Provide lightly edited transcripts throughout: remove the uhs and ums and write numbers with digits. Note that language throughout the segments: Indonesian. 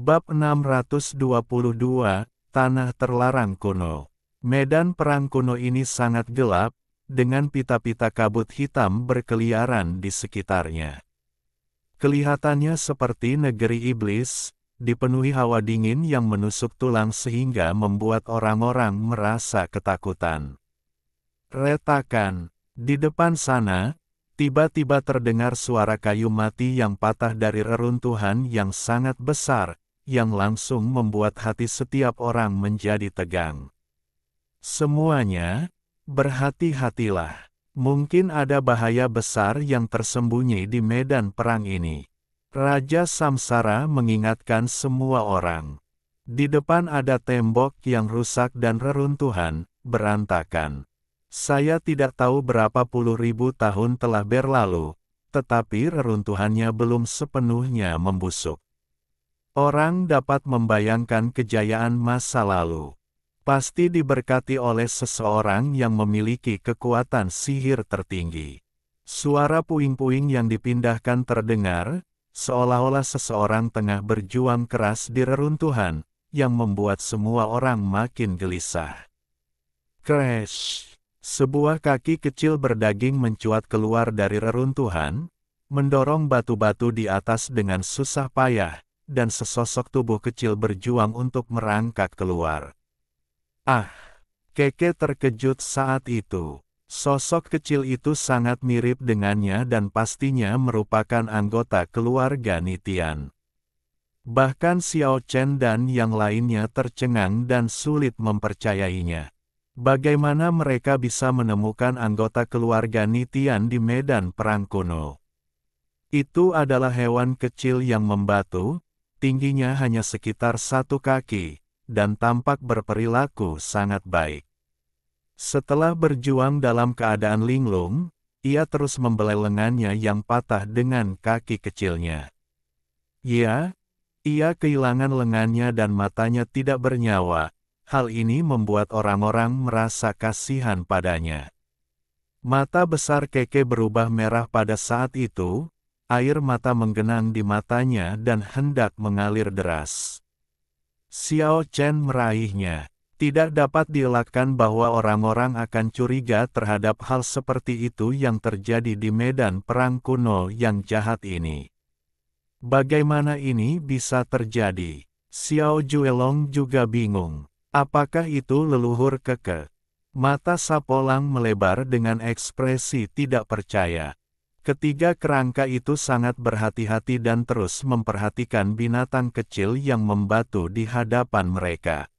Bab 622, Tanah Terlarang Kuno. Medan perang kuno ini sangat gelap, dengan pita-pita kabut hitam berkeliaran di sekitarnya. Kelihatannya seperti negeri iblis, dipenuhi hawa dingin yang menusuk tulang sehingga membuat orang-orang merasa ketakutan. Retakan. Di depan sana, tiba-tiba terdengar suara kayu mati yang patah dari reruntuhan yang sangat besar, yang langsung membuat hati setiap orang menjadi tegang. Semuanya, berhati-hatilah. Mungkin ada bahaya besar yang tersembunyi di medan perang ini. Raja Samsara mengingatkan semua orang. Di depan ada tembok yang rusak dan reruntuhan, berantakan. Saya tidak tahu berapa puluh ribu tahun telah berlalu, tetapi reruntuhannya belum sepenuhnya membusuk. Orang dapat membayangkan kejayaan masa lalu. Pasti diberkati oleh seseorang yang memiliki kekuatan sihir tertinggi. Suara puing-puing yang dipindahkan terdengar, seolah-olah seseorang tengah berjuang keras di reruntuhan, yang membuat semua orang makin gelisah. Crash! Sebuah kaki kecil berdaging mencuat keluar dari reruntuhan, mendorong batu-batu di atas dengan susah payah, dan sesosok tubuh kecil berjuang untuk merangkak keluar. Ah! Keke terkejut saat itu. Sosok kecil itu sangat mirip dengannya dan pastinya merupakan anggota keluarga Nitian. Bahkan Xiao Chen dan yang lainnya tercengang dan sulit mempercayainya. Bagaimana mereka bisa menemukan anggota keluarga Nitian di medan perang kuno? Itu adalah hewan kecil yang membatu, tingginya hanya sekitar 1 kaki, dan tampak berperilaku sangat baik. Setelah berjuang dalam keadaan linglung, ia terus membelai lengannya yang patah dengan kaki kecilnya. Ya, ia kehilangan lengannya dan matanya tidak bernyawa. Hal ini membuat orang-orang merasa kasihan padanya. Mata besar Keke berubah merah pada saat itu, air mata menggenang di matanya dan hendak mengalir deras. Xiao Chen meraihnya. Tidak dapat dielakkan bahwa orang-orang akan curiga terhadap hal seperti itu yang terjadi di medan perang kuno yang jahat ini. Bagaimana ini bisa terjadi? Xiao Juelong juga bingung. Apakah itu leluhur Keke? Mata Sapolang melebar dengan ekspresi tidak percaya. Ketiga kerangka itu sangat berhati-hati dan terus memperhatikan binatang kecil yang membatu di hadapan mereka.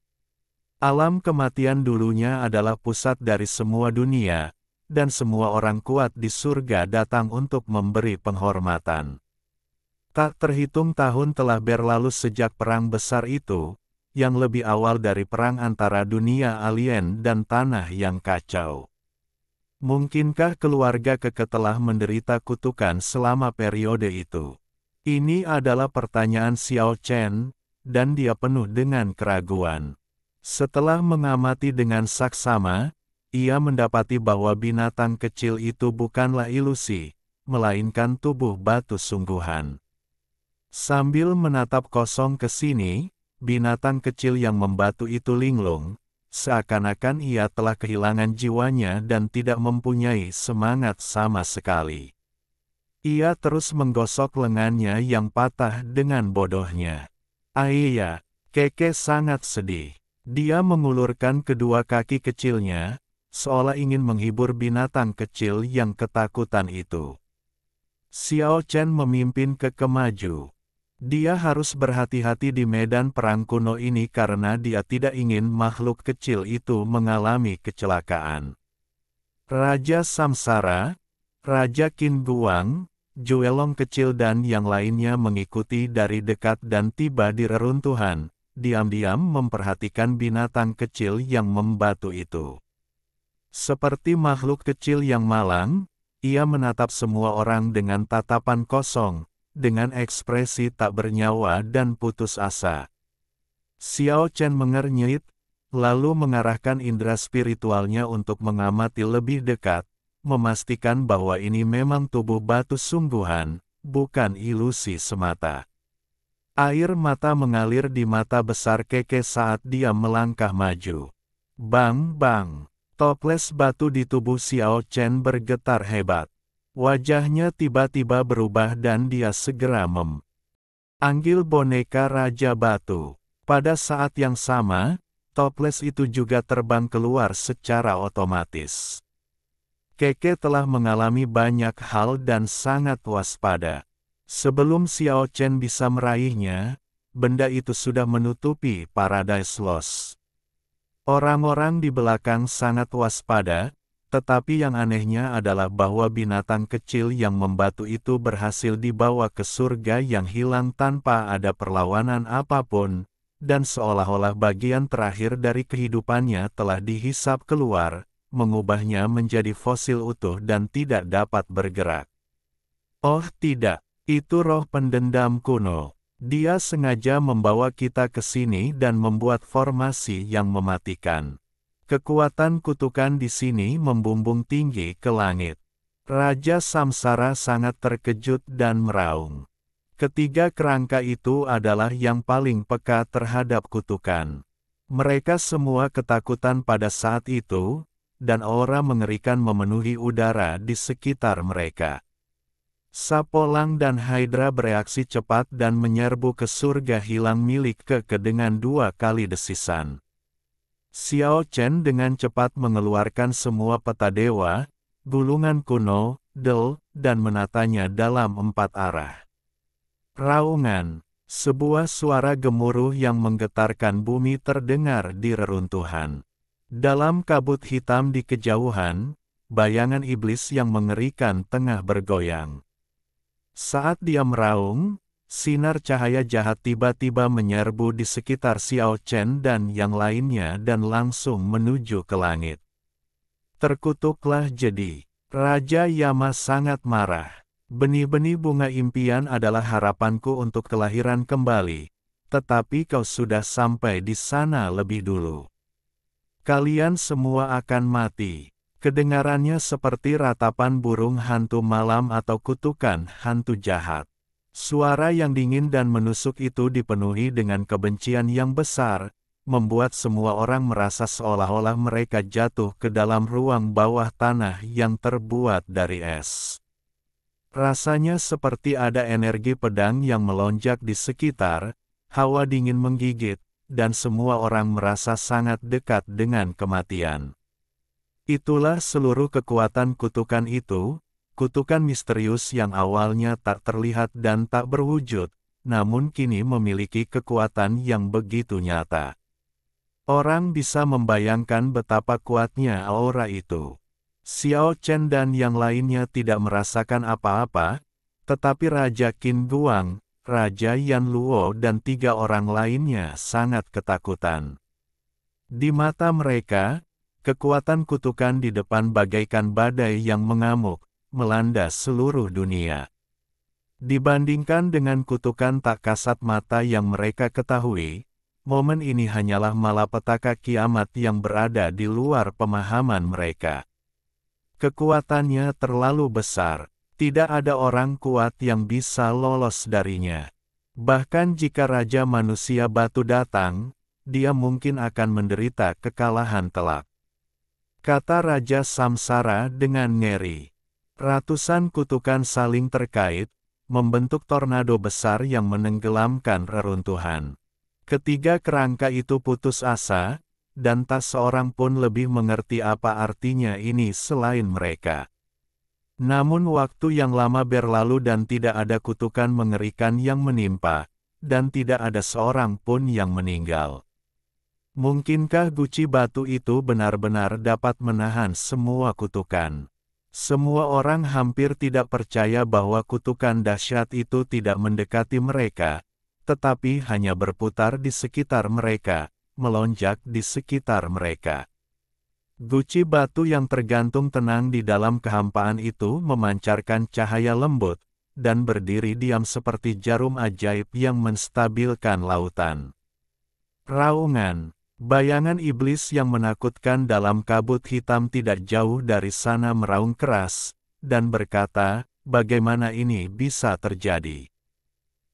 Alam kematian dulunya adalah pusat dari semua dunia, dan semua orang kuat di surga datang untuk memberi penghormatan. Tak terhitung tahun telah berlalu sejak perang besar itu, yang lebih awal dari perang antara dunia alien dan tanah yang kacau. Mungkinkah keluarga Keke telah menderita kutukan selama periode itu? Ini adalah pertanyaan Xiao Chen, dan dia penuh dengan keraguan. Setelah mengamati dengan saksama, ia mendapati bahwa binatang kecil itu bukanlah ilusi, melainkan tubuh batu sungguhan. Sambil menatap kosong ke sini, binatang kecil yang membatu itu linglung, seakan-akan ia telah kehilangan jiwanya dan tidak mempunyai semangat sama sekali. Ia terus menggosok lengannya yang patah dengan bodohnya. Aiya, Keke sangat sedih. Dia mengulurkan kedua kaki kecilnya, seolah ingin menghibur binatang kecil yang ketakutan itu. Xiao Chen memimpin Keke maju. Dia harus berhati-hati di medan perang kuno ini karena dia tidak ingin makhluk kecil itu mengalami kecelakaan. Raja Samsara, Raja Qin Guang, Juelong kecil dan yang lainnya mengikuti dari dekat dan tiba di reruntuhan, diam-diam memperhatikan binatang kecil yang membatu itu. Seperti makhluk kecil yang malang, ia menatap semua orang dengan tatapan kosong, dengan ekspresi tak bernyawa dan putus asa. Xiao Chen mengernyit, lalu mengarahkan indera spiritualnya untuk mengamati lebih dekat, memastikan bahwa ini memang tubuh batu sungguhan, bukan ilusi semata. Air mata mengalir di mata besar Keke saat dia melangkah maju. Bang bang. Toples batu di tubuh Xiao Chen bergetar hebat. Wajahnya tiba-tiba berubah dan dia segera memanggil boneka Raja Batu. Pada saat yang sama, toples itu juga terbang keluar secara otomatis. Keke telah mengalami banyak hal dan sangat waspada. Sebelum Xiao Chen bisa meraihnya, benda itu sudah menutupi Paradise Lost. Orang-orang di belakang sangat waspada, tetapi yang anehnya adalah bahwa binatang kecil yang membatu itu berhasil dibawa ke surga yang hilang tanpa ada perlawanan apapun, dan seolah-olah bagian terakhir dari kehidupannya telah dihisap keluar, mengubahnya menjadi fosil utuh dan tidak dapat bergerak. Oh tidak! Itu roh pendendam kuno. Dia sengaja membawa kita ke sini dan membuat formasi yang mematikan. Kekuatan kutukan di sini membumbung tinggi ke langit. Raja Samsara sangat terkejut dan meraung. Ketiga kerangka itu adalah yang paling peka terhadap kutukan. Mereka semua ketakutan pada saat itu, dan aura mengerikan memenuhi udara di sekitar mereka. Sapolang dan Hydra bereaksi cepat dan menyerbu ke surga hilang milik Keke dengan 2 kali desisan. Xiao Chen dengan cepat mengeluarkan semua peta dewa, gulungan kuno, del, dan menatanya dalam 4 arah. Raungan, sebuah suara gemuruh yang menggetarkan bumi terdengar di reruntuhan. Dalam kabut hitam di kejauhan, bayangan iblis yang mengerikan tengah bergoyang. Saat dia meraung, sinar cahaya jahat tiba-tiba menyerbu di sekitar Xiao Chen dan yang lainnya dan langsung menuju ke langit. Terkutuklah jadi. Raja Yama sangat marah. Benih-benih bunga impian adalah harapanku untuk kelahiran kembali, tetapi kau sudah sampai di sana lebih dulu. Kalian semua akan mati. Kedengarannya seperti ratapan burung hantu malam atau kutukan hantu jahat. Suara yang dingin dan menusuk itu dipenuhi dengan kebencian yang besar, membuat semua orang merasa seolah-olah mereka jatuh ke dalam ruang bawah tanah yang terbuat dari es. Rasanya seperti ada energi pedang yang melonjak di sekitar, hawa dingin menggigit, dan semua orang merasa sangat dekat dengan kematian. Itulah seluruh kekuatan kutukan itu, kutukan misterius yang awalnya tak terlihat dan tak berwujud, namun kini memiliki kekuatan yang begitu nyata. Orang bisa membayangkan betapa kuatnya aura itu. Xiao Chen dan yang lainnya tidak merasakan apa-apa, tetapi Raja Qin Guang, Raja Yan Luo dan 3 orang lainnya sangat ketakutan. Di mata mereka, kekuatan kutukan di depan bagaikan badai yang mengamuk, melanda seluruh dunia. Dibandingkan dengan kutukan tak kasat mata yang mereka ketahui, momen ini hanyalah malapetaka kiamat yang berada di luar pemahaman mereka. Kekuatannya terlalu besar, tidak ada orang kuat yang bisa lolos darinya. Bahkan jika Raja Manusia Batu datang, dia mungkin akan menderita kekalahan telak. Kata Raja Samsara dengan ngeri. Ratusan kutukan saling terkait, membentuk tornado besar yang menenggelamkan reruntuhan. Ketiga kerangka itu putus asa, dan tak seorang pun lebih mengerti apa artinya ini selain mereka. Namun waktu yang lama berlalu dan tidak ada kutukan mengerikan yang menimpa, dan tidak ada seorang pun yang meninggal. Mungkinkah guci batu itu benar-benar dapat menahan semua kutukan? Semua orang hampir tidak percaya bahwa kutukan dahsyat itu tidak mendekati mereka, tetapi hanya berputar di sekitar mereka, melonjak di sekitar mereka. Guci batu yang tergantung tenang di dalam kehampaan itu memancarkan cahaya lembut, dan berdiri diam seperti jarum ajaib yang menstabilkan lautan. Raungan. Bayangan iblis yang menakutkan dalam kabut hitam tidak jauh dari sana meraung keras, dan berkata, bagaimana ini bisa terjadi?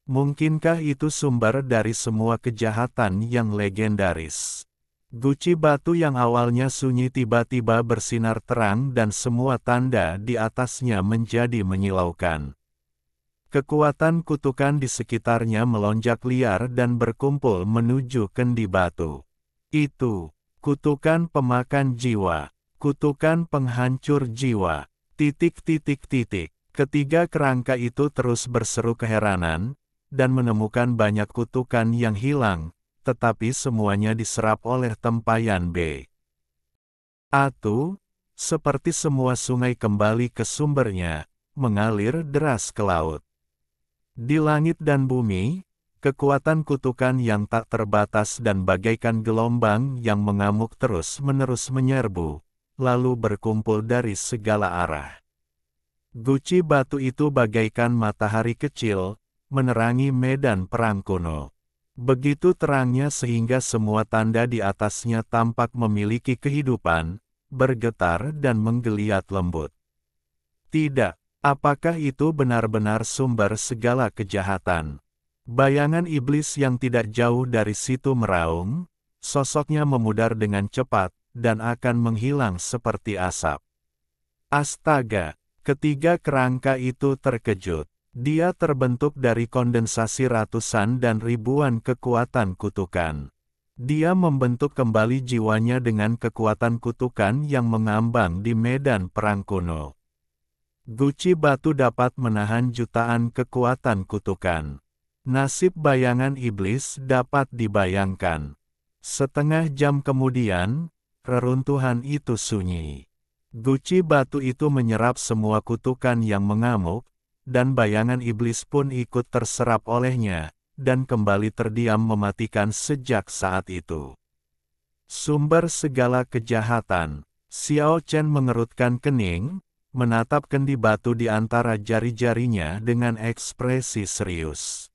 Mungkinkah itu sumber dari semua kejahatan yang legendaris? Guci batu yang awalnya sunyi tiba-tiba bersinar terang dan semua tanda di atasnya menjadi menyilaukan. Kekuatan kutukan di sekitarnya melonjak liar dan berkumpul menuju kendi batu. Itu, kutukan pemakan jiwa, kutukan penghancur jiwa, titik. Ketiga kerangka itu terus berseru keheranan, dan menemukan banyak kutukan yang hilang, tetapi semuanya diserap oleh tempayan B. Atu, seperti semua sungai kembali ke sumbernya, mengalir deras ke laut. Di langit dan bumi, kekuatan kutukan yang tak terbatas dan bagaikan gelombang yang mengamuk terus-menerus menyerbu, lalu berkumpul dari segala arah. Guci batu itu bagaikan matahari kecil, menerangi medan perang kuno. Begitu terangnya sehingga semua tanda di atasnya tampak memiliki kehidupan, bergetar dan menggeliat lembut. Tidak. Apakah itu benar-benar sumber segala kejahatan? Bayangan iblis yang tidak jauh dari situ meraung, sosoknya memudar dengan cepat, dan akan menghilang seperti asap. Astaga! Ketiga kerangka itu terkejut. Dia terbentuk dari kondensasi ratusan dan ribuan kekuatan kutukan. Dia membentuk kembali jiwanya dengan kekuatan kutukan yang mengambang di medan perang kuno. Guci batu dapat menahan jutaan kekuatan kutukan. Nasib bayangan iblis dapat dibayangkan. Setengah jam kemudian, reruntuhan itu sunyi. Guci batu itu menyerap semua kutukan yang mengamuk, dan bayangan iblis pun ikut terserap olehnya, dan kembali terdiam mematikan sejak saat itu. Sumber segala kejahatan. Xiao Chen mengerutkan kening, menatap kendi batu di antara jari-jarinya dengan ekspresi serius.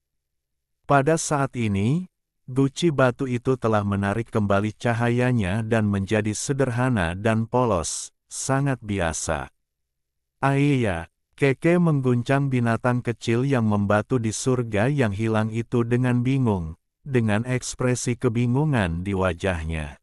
Pada saat ini, guci batu itu telah menarik kembali cahayanya dan menjadi sederhana dan polos, sangat biasa. Aiya, Keke mengguncang binatang kecil yang membatu di surga yang hilang itu dengan bingung, dengan ekspresi kebingungan di wajahnya.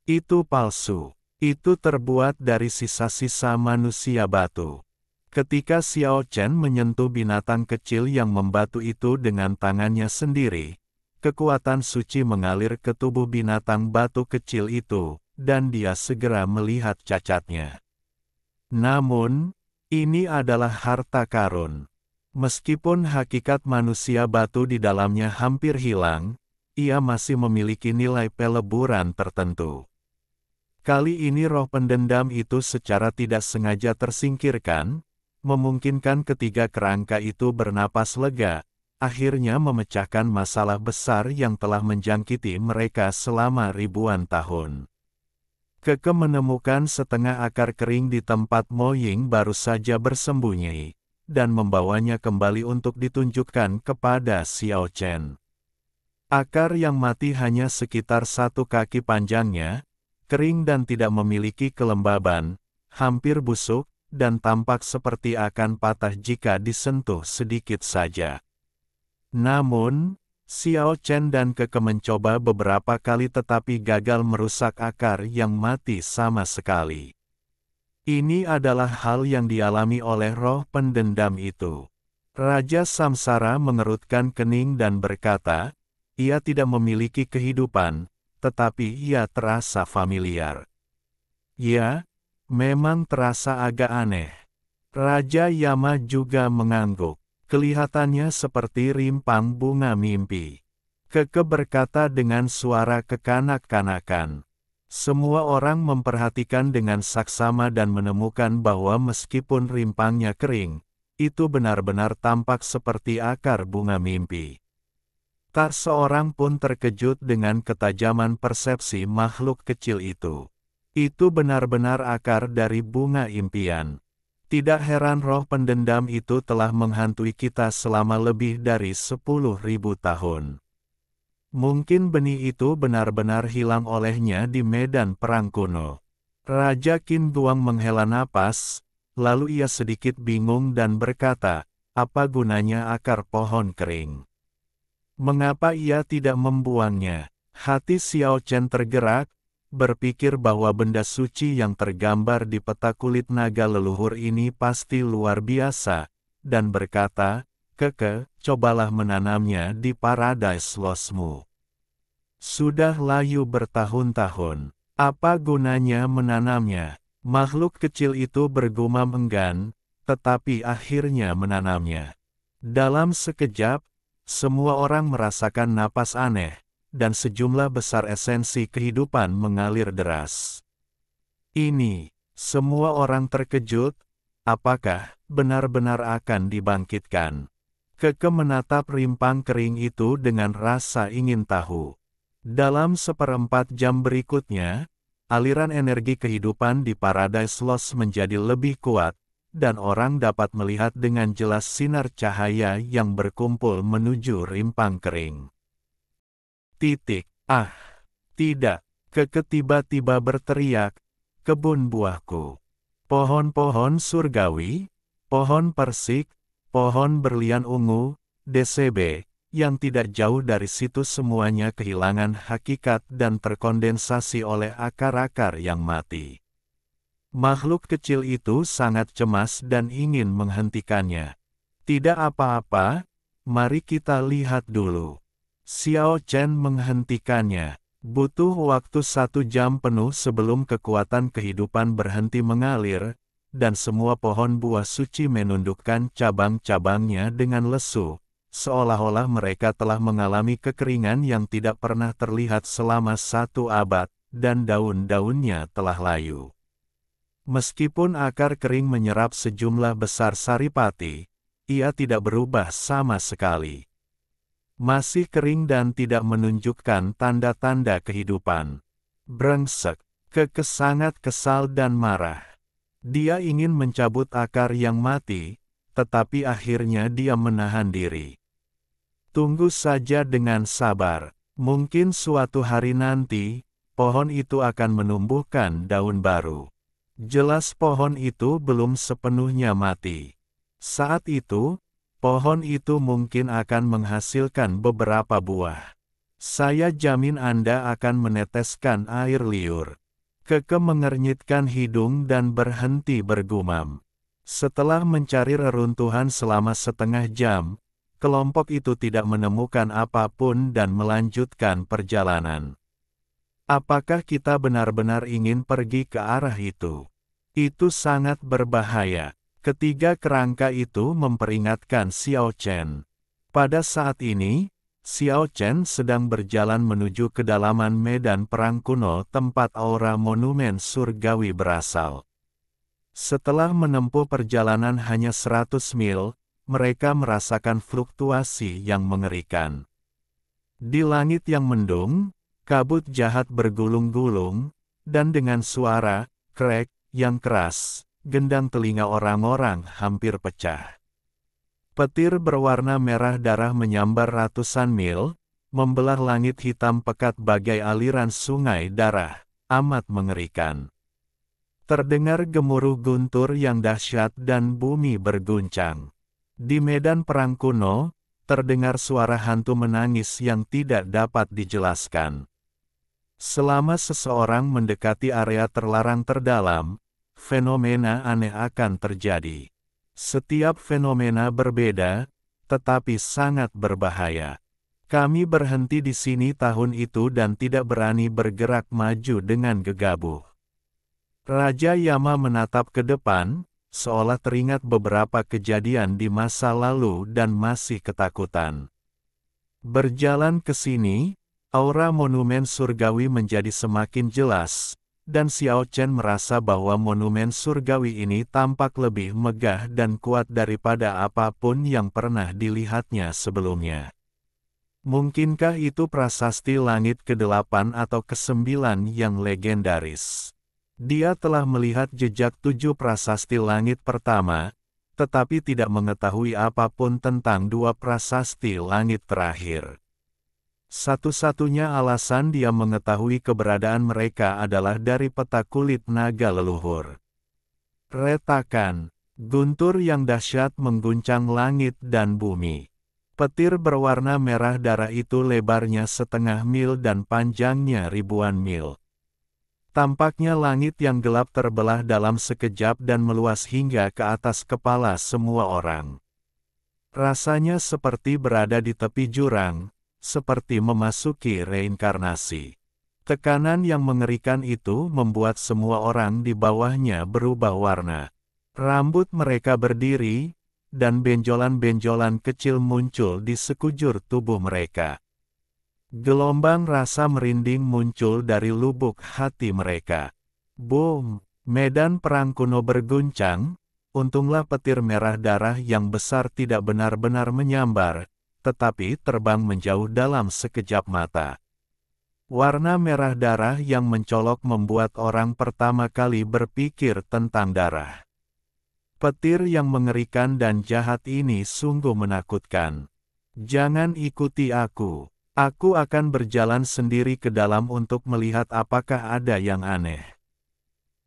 Itu palsu. Itu terbuat dari sisa-sisa manusia batu. Ketika Xiao Chen menyentuh binatang kecil yang membatu itu dengan tangannya sendiri, kekuatan suci mengalir ke tubuh binatang batu kecil itu, dan dia segera melihat cacatnya. Namun, ini adalah harta karun. Meskipun hakikat manusia batu di dalamnya hampir hilang, ia masih memiliki nilai peleburan tertentu. Kali ini roh pendendam itu secara tidak sengaja tersingkirkan, memungkinkan ketiga kerangka itu bernapas lega, akhirnya memecahkan masalah besar yang telah menjangkiti mereka selama ribuan tahun. Keke menemukan setengah akar kering di tempat Mo Ying baru saja bersembunyi, dan membawanya kembali untuk ditunjukkan kepada Xiao Chen. Akar yang mati hanya sekitar 1 kaki panjangnya, kering dan tidak memiliki kelembaban, hampir busuk, dan tampak seperti akan patah jika disentuh sedikit saja. Namun, Xiao Chen dan Keke mencoba beberapa kali tetapi gagal merusak akar yang mati sama sekali. Ini adalah hal yang dialami oleh roh pendendam itu. Raja Samsara mengerutkan kening dan berkata, ia tidak memiliki kehidupan, tetapi ia terasa familiar. Ya, memang terasa agak aneh. Raja Yama juga mengangguk. Kelihatannya seperti rimpang bunga mimpi. Keke berkata dengan suara kekanak-kanakan. Semua orang memperhatikan dengan saksama dan menemukan bahwa meskipun rimpangnya kering, itu benar-benar tampak seperti akar bunga mimpi. Tak seorang pun terkejut dengan ketajaman persepsi makhluk kecil itu. Itu benar-benar akar dari bunga impian. Tidak heran roh pendendam itu telah menghantui kita selama lebih dari 10.000 tahun. Mungkin benih itu benar-benar hilang olehnya di medan perang kuno. Raja Qin Duang menghela napas, lalu ia sedikit bingung dan berkata, apa gunanya akar pohon kering? Mengapa ia tidak membuangnya? Hati Xiao Chen tergerak, berpikir bahwa benda suci yang tergambar di peta kulit naga leluhur ini pasti luar biasa, dan berkata, "Keke, cobalah menanamnya di Paradise Lost-mu. Sudah layu bertahun-tahun. Apa gunanya menanamnya?" Makhluk kecil itu bergumam enggan, tetapi akhirnya menanamnya. Dalam sekejap, semua orang merasakan napas aneh, dan sejumlah besar esensi kehidupan mengalir deras. Ini, semua orang terkejut, apakah benar-benar akan dibangkitkan? Keke menatap rimpang kering itu dengan rasa ingin tahu. Dalam 1/4 jam berikutnya, aliran energi kehidupan di Paradise Lost menjadi lebih kuat, dan orang dapat melihat dengan jelas sinar cahaya yang berkumpul menuju rimpang kering. Ah, tidak, Keke tiba-tiba berteriak, "Kebun buahku. Pohon-pohon surgawi, pohon persik, pohon berlian ungu, DCB, yang tidak jauh dari situ semuanya kehilangan hakikat dan terkondensasi oleh akar-akar yang mati." Makhluk kecil itu sangat cemas dan ingin menghentikannya. "Tidak apa-apa, mari kita lihat dulu." Xiao Chen menghentikannya. Butuh waktu 1 jam penuh sebelum kekuatan kehidupan berhenti mengalir, dan semua pohon buah suci menundukkan cabang-cabangnya dengan lesu, seolah-olah mereka telah mengalami kekeringan yang tidak pernah terlihat selama 1 abad, dan daun-daunnya telah layu. Meskipun akar kering menyerap sejumlah besar saripati, ia tidak berubah sama sekali. Masih kering dan tidak menunjukkan tanda-tanda kehidupan. Brengsek, Keke sangat kesal dan marah. Dia ingin mencabut akar yang mati, tetapi akhirnya dia menahan diri. Tunggu saja dengan sabar. Mungkin suatu hari nanti, pohon itu akan menumbuhkan daun baru. Jelas pohon itu belum sepenuhnya mati. Saat itu, pohon itu mungkin akan menghasilkan beberapa buah. Saya jamin Anda akan meneteskan air liur. Keke mengernyitkan hidung dan berhenti bergumam. Setelah mencari reruntuhan selama 1/2 jam, kelompok itu tidak menemukan apapun dan melanjutkan perjalanan. Apakah kita benar-benar ingin pergi ke arah itu? Itu sangat berbahaya. Ketiga kerangka itu memperingatkan Xiao Chen. Pada saat ini, Xiao Chen sedang berjalan menuju kedalaman medan perang kuno tempat aura monumen surgawi berasal. Setelah menempuh perjalanan hanya 100 mil, mereka merasakan fluktuasi yang mengerikan. Di langit yang mendung, kabut jahat bergulung-gulung, dan dengan suara krek yang keras, gendang telinga orang-orang hampir pecah. Petir berwarna merah darah menyambar ratusan mil, membelah langit hitam pekat bagai aliran sungai darah, amat mengerikan. Terdengar gemuruh guntur yang dahsyat dan bumi berguncang. Di medan perang kuno, terdengar suara hantu menangis yang tidak dapat dijelaskan. Selama seseorang mendekati area terlarang terdalam, fenomena aneh akan terjadi. Setiap fenomena berbeda, tetapi sangat berbahaya. Kami berhenti di sini tahun itu dan tidak berani bergerak maju dengan gegabah. Raja Yama menatap ke depan, seolah teringat beberapa kejadian di masa lalu dan masih ketakutan. Berjalan ke sini, aura monumen surgawi menjadi semakin jelas, dan Xiao Chen merasa bahwa monumen surgawi ini tampak lebih megah dan kuat daripada apapun yang pernah dilihatnya sebelumnya. Mungkinkah itu prasasti langit ke-8 atau ke-9 yang legendaris? Dia telah melihat jejak 7 prasasti langit pertama, tetapi tidak mengetahui apapun tentang 2 prasasti langit terakhir. Satu-satunya alasan dia mengetahui keberadaan mereka adalah dari peta kulit naga leluhur. Retakan, Guntur yang dahsyat mengguncang langit dan bumi. Petir berwarna merah darah itu lebarnya 1/2 mil dan panjangnya ribuan mil. Tampaknya langit yang gelap terbelah dalam sekejap dan meluas hingga ke atas kepala semua orang. Rasanya seperti berada di tepi jurang, seperti memasuki reinkarnasi. Tekanan yang mengerikan itu membuat semua orang di bawahnya berubah warna. Rambut mereka berdiri, dan benjolan-benjolan kecil muncul di sekujur tubuh mereka. Gelombang rasa merinding muncul dari lubuk hati mereka. Boom! Medan perang kuno berguncang, untunglah petir merah darah yang besar tidak benar-benar menyambar, tetapi terbang menjauh dalam sekejap mata. Warna merah darah yang mencolok membuat orang pertama kali berpikir tentang darah. Petir yang mengerikan dan jahat ini sungguh menakutkan. Jangan ikuti aku. Aku akan berjalan sendiri ke dalam untuk melihat apakah ada yang aneh.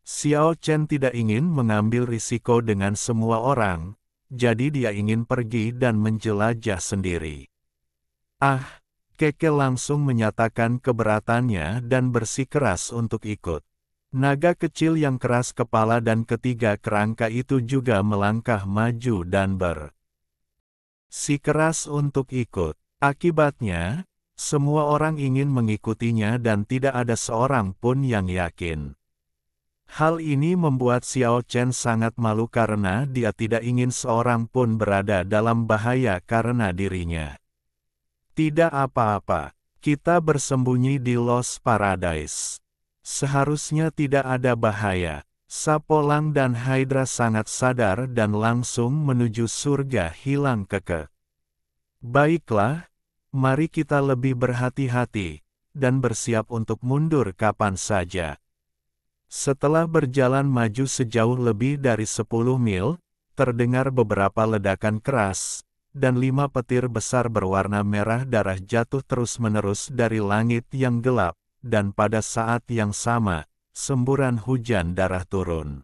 Xiao Chen tidak ingin mengambil risiko dengan semua orang, jadi dia ingin pergi dan menjelajah sendiri. Ah, Keke langsung menyatakan keberatannya dan bersikeras untuk ikut. Naga kecil yang keras kepala dan ketiga kerangka itu juga melangkah maju dan bersikeras untuk ikut. Akibatnya, semua orang ingin mengikutinya dan tidak ada seorang pun yang yakin. Hal ini membuat Xiao Chen sangat malu karena dia tidak ingin seorang pun berada dalam bahaya karena dirinya. Tidak apa-apa, kita bersembunyi di Lost Paradise. Seharusnya tidak ada bahaya. Sapolang dan Hydra sangat sadar dan langsung menuju surga hilang keke. Baiklah, mari kita lebih berhati-hati, dan bersiap untuk mundur kapan saja. Setelah berjalan maju sejauh lebih dari 10 mil, terdengar beberapa ledakan keras, dan 5 petir besar berwarna merah darah jatuh terus-menerus dari langit yang gelap. Dan pada saat yang sama, semburan hujan darah turun.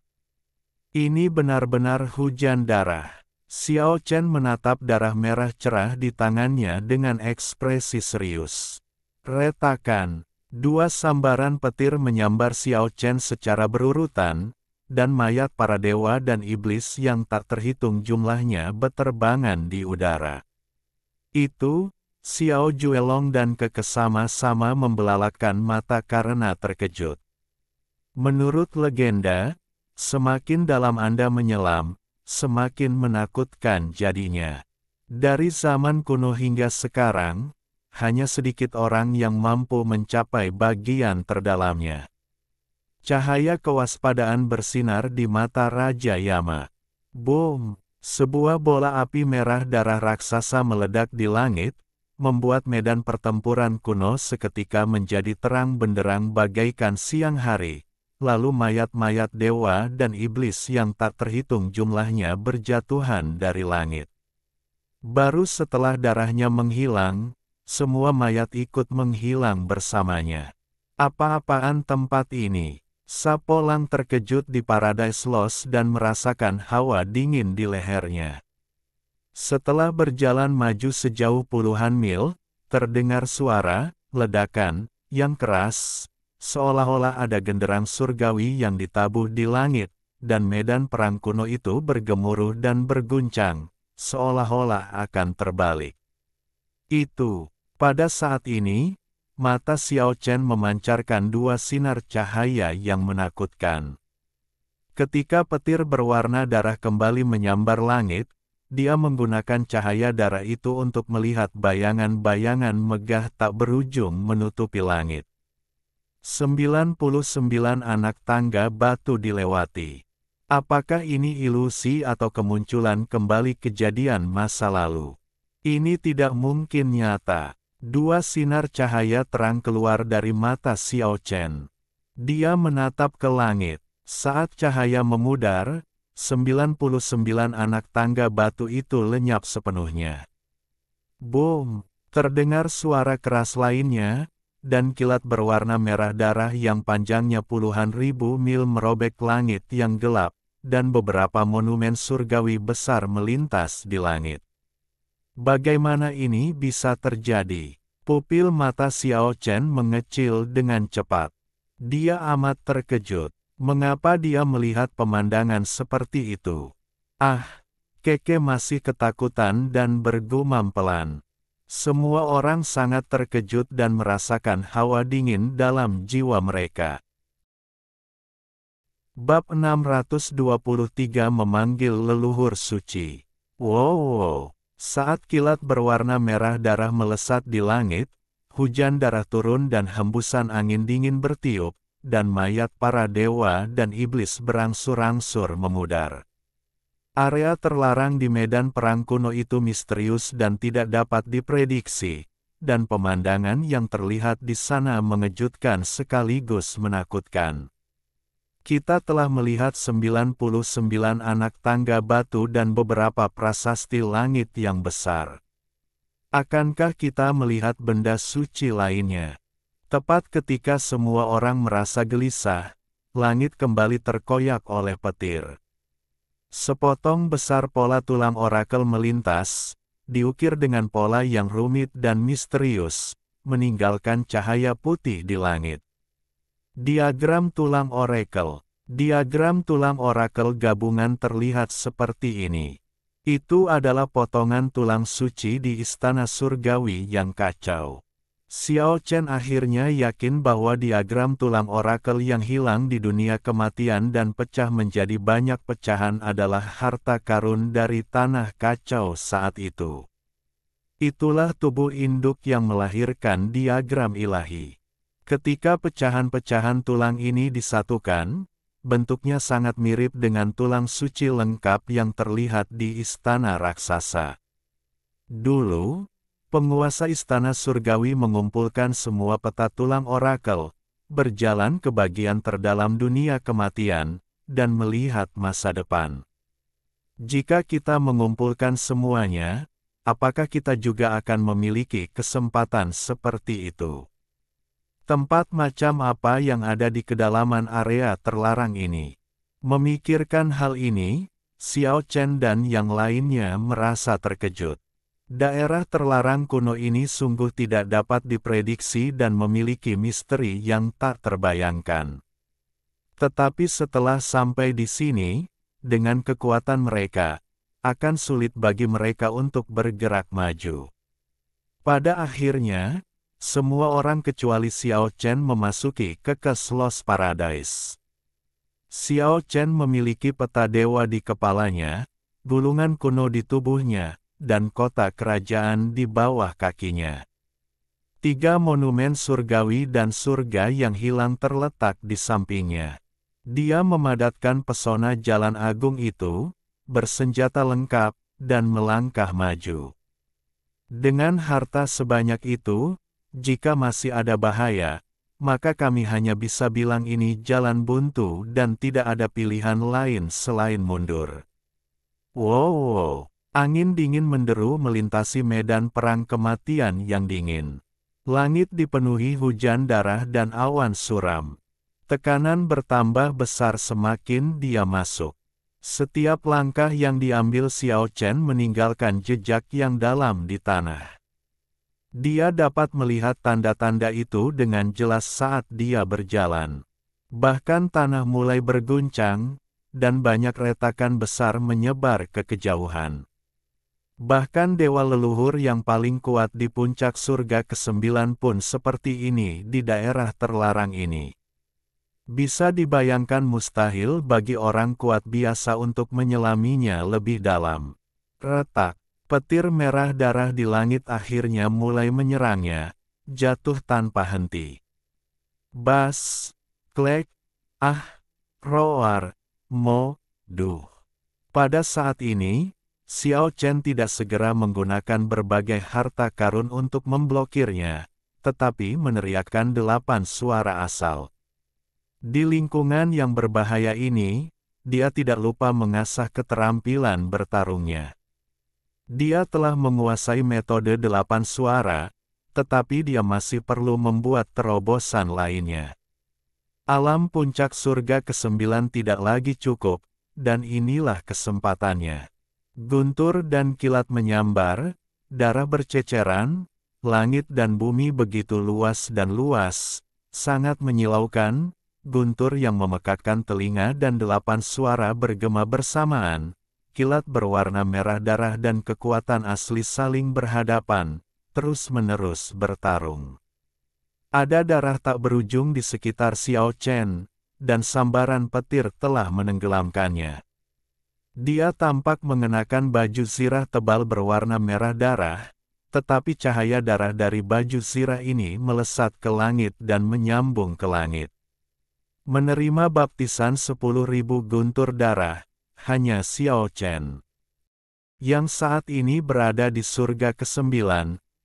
Ini benar-benar hujan darah. Xiao Chen menatap darah merah cerah di tangannya dengan ekspresi serius. Retakan, 2 sambaran petir menyambar Xiao Chen secara berurutan, dan mayat para dewa dan iblis yang tak terhitung jumlahnya beterbangan di udara. Itu, Xiao Juelong dan Keke sama-sama membelalakan mata karena terkejut. Menurut legenda, semakin dalam Anda menyelam, semakin menakutkan jadinya. Dari zaman kuno hingga sekarang, hanya sedikit orang yang mampu mencapai bagian terdalamnya. Cahaya kewaspadaan bersinar di mata Raja Yama. Boom! Sebuah bola api merah darah raksasa meledak di langit, membuat medan pertempuran kuno seketika menjadi terang benderang bagaikan siang hari, lalu mayat-mayat dewa dan iblis yang tak terhitung jumlahnya berjatuhan dari langit. Baru setelah darahnya menghilang, semua mayat ikut menghilang bersamanya. Apa-apaan tempat ini? Sapolang terkejut di Paradise Lost dan merasakan hawa dingin di lehernya. Setelah berjalan maju sejauh puluhan mil, terdengar suara ledakan yang keras, seolah-olah ada genderang surgawi yang ditabuh di langit, dan medan perang kuno itu bergemuruh dan berguncang, seolah-olah akan terbalik. Pada saat ini, mata Xiao Chen memancarkan 2 sinar cahaya yang menakutkan. Ketika petir berwarna darah kembali menyambar langit, dia menggunakan cahaya darah itu untuk melihat bayangan-bayangan megah tak berujung menutupi langit. 99 anak tangga batu dilewati. Apakah ini ilusi atau kemunculan kembali kejadian masa lalu? Ini tidak mungkin nyata. 2 sinar cahaya terang keluar dari mata Xiao Chen. Dia menatap ke langit. Saat cahaya memudar, 99 anak tangga batu itu lenyap sepenuhnya. Boom! Terdengar suara keras lainnya, dan kilat berwarna merah darah yang panjangnya puluhan ribu mil merobek langit yang gelap, dan beberapa monumen surgawi besar melintas di langit. Bagaimana ini bisa terjadi? Pupil mata Xiao Chen mengecil dengan cepat. Dia amat terkejut. Mengapa dia melihat pemandangan seperti itu? Ah, Keke masih ketakutan dan bergumam pelan. Semua orang sangat terkejut dan merasakan hawa dingin dalam jiwa mereka. Bab 623 memanggil leluhur suci. Wow! Saat kilat berwarna merah darah melesat di langit, hujan darah turun dan hembusan angin dingin bertiup, dan mayat para dewa dan iblis berangsur-angsur memudar. Area terlarang di medan perang kuno itu misterius dan tidak dapat diprediksi, dan pemandangan yang terlihat di sana mengejutkan sekaligus menakutkan. Kita telah melihat 99 anak tangga batu dan beberapa prasasti langit yang besar. Akankah kita melihat benda suci lainnya? Tepat ketika semua orang merasa gelisah, langit kembali terkoyak oleh petir. Sepotong besar pola tulang orakel melintas, diukir dengan pola yang rumit dan misterius, meninggalkan cahaya putih di langit. Diagram tulang orakel. Diagram tulang orakel gabungan terlihat seperti ini. Itu adalah potongan tulang suci di istana surgawi yang kacau. Xiao Chen akhirnya yakin bahwa diagram tulang orakel yang hilang di dunia kematian dan pecah menjadi banyak pecahan adalah harta karun dari tanah kacau saat itu. Itulah tubuh induk yang melahirkan diagram ilahi. Ketika pecahan-pecahan tulang ini disatukan, bentuknya sangat mirip dengan tulang suci lengkap yang terlihat di istana raksasa. Dulu, penguasa istana surgawi mengumpulkan semua peta tulang orakel, berjalan ke bagian terdalam dunia kematian, dan melihat masa depan. Jika kita mengumpulkan semuanya, apakah kita juga akan memiliki kesempatan seperti itu? Tempat macam apa yang ada di kedalaman area terlarang ini? Memikirkan hal ini, Xiao Chen dan yang lainnya merasa terkejut. Daerah terlarang kuno ini sungguh tidak dapat diprediksi dan memiliki misteri yang tak terbayangkan. Tetapi setelah sampai di sini, dengan kekuatan mereka, akan sulit bagi mereka untuk bergerak maju. Pada akhirnya, semua orang kecuali Xiao Chen memasuki Kekes Lost Paradise. Xiao Chen memiliki peta dewa di kepalanya, gulungan kuno di tubuhnya, dan kota kerajaan di bawah kakinya. 3 monumen surgawi dan surga yang hilang terletak di sampingnya. Dia memadatkan pesona jalan agung itu, bersenjata lengkap, dan melangkah maju. Dengan harta sebanyak itu, jika masih ada bahaya, maka kami hanya bisa bilang ini jalan buntu dan tidak ada pilihan lain selain mundur. Wow! Angin dingin menderu melintasi medan perang kematian yang dingin. Langit dipenuhi hujan darah dan awan suram. Tekanan bertambah besar semakin dia masuk. Setiap langkah yang diambil Xiao Chen meninggalkan jejak yang dalam di tanah. Dia dapat melihat tanda-tanda itu dengan jelas saat dia berjalan. Bahkan tanah mulai berguncang, dan banyak retakan besar menyebar ke kejauhan. Bahkan dewa leluhur yang paling kuat di puncak surga ke-9 pun seperti ini di daerah terlarang ini. Bisa dibayangkan mustahil bagi orang kuat biasa untuk menyelaminya lebih dalam. Retak, petir merah darah di langit akhirnya mulai menyerangnya, jatuh tanpa henti. Bas, klek, roar, duh. Pada saat ini, Xiao Chen tidak segera menggunakan berbagai harta karun untuk memblokirnya, tetapi meneriakkan 8 suara asal. Di lingkungan yang berbahaya ini, dia tidak lupa mengasah keterampilan bertarungnya. Dia telah menguasai metode 8 suara, tetapi dia masih perlu membuat terobosan lainnya. Alam puncak surga ke-9 tidak lagi cukup, dan inilah kesempatannya. Guntur dan kilat menyambar, darah berceceran, langit dan bumi begitu luas dan luas, sangat menyilaukan, guntur yang memekakkan telinga dan 8 suara bergema bersamaan, kilat berwarna merah darah dan kekuatan asli saling berhadapan, terus-menerus bertarung. Ada darah tak berujung di sekitar Xiao Chen, dan sambaran petir telah menenggelamkannya. Dia tampak mengenakan baju zirah tebal berwarna merah darah, tetapi cahaya darah dari baju zirah ini melesat ke langit dan menyambung ke langit. Menerima baptisan 10.000 guntur darah, hanya Xiao Chen, yang saat ini berada di surga ke-9,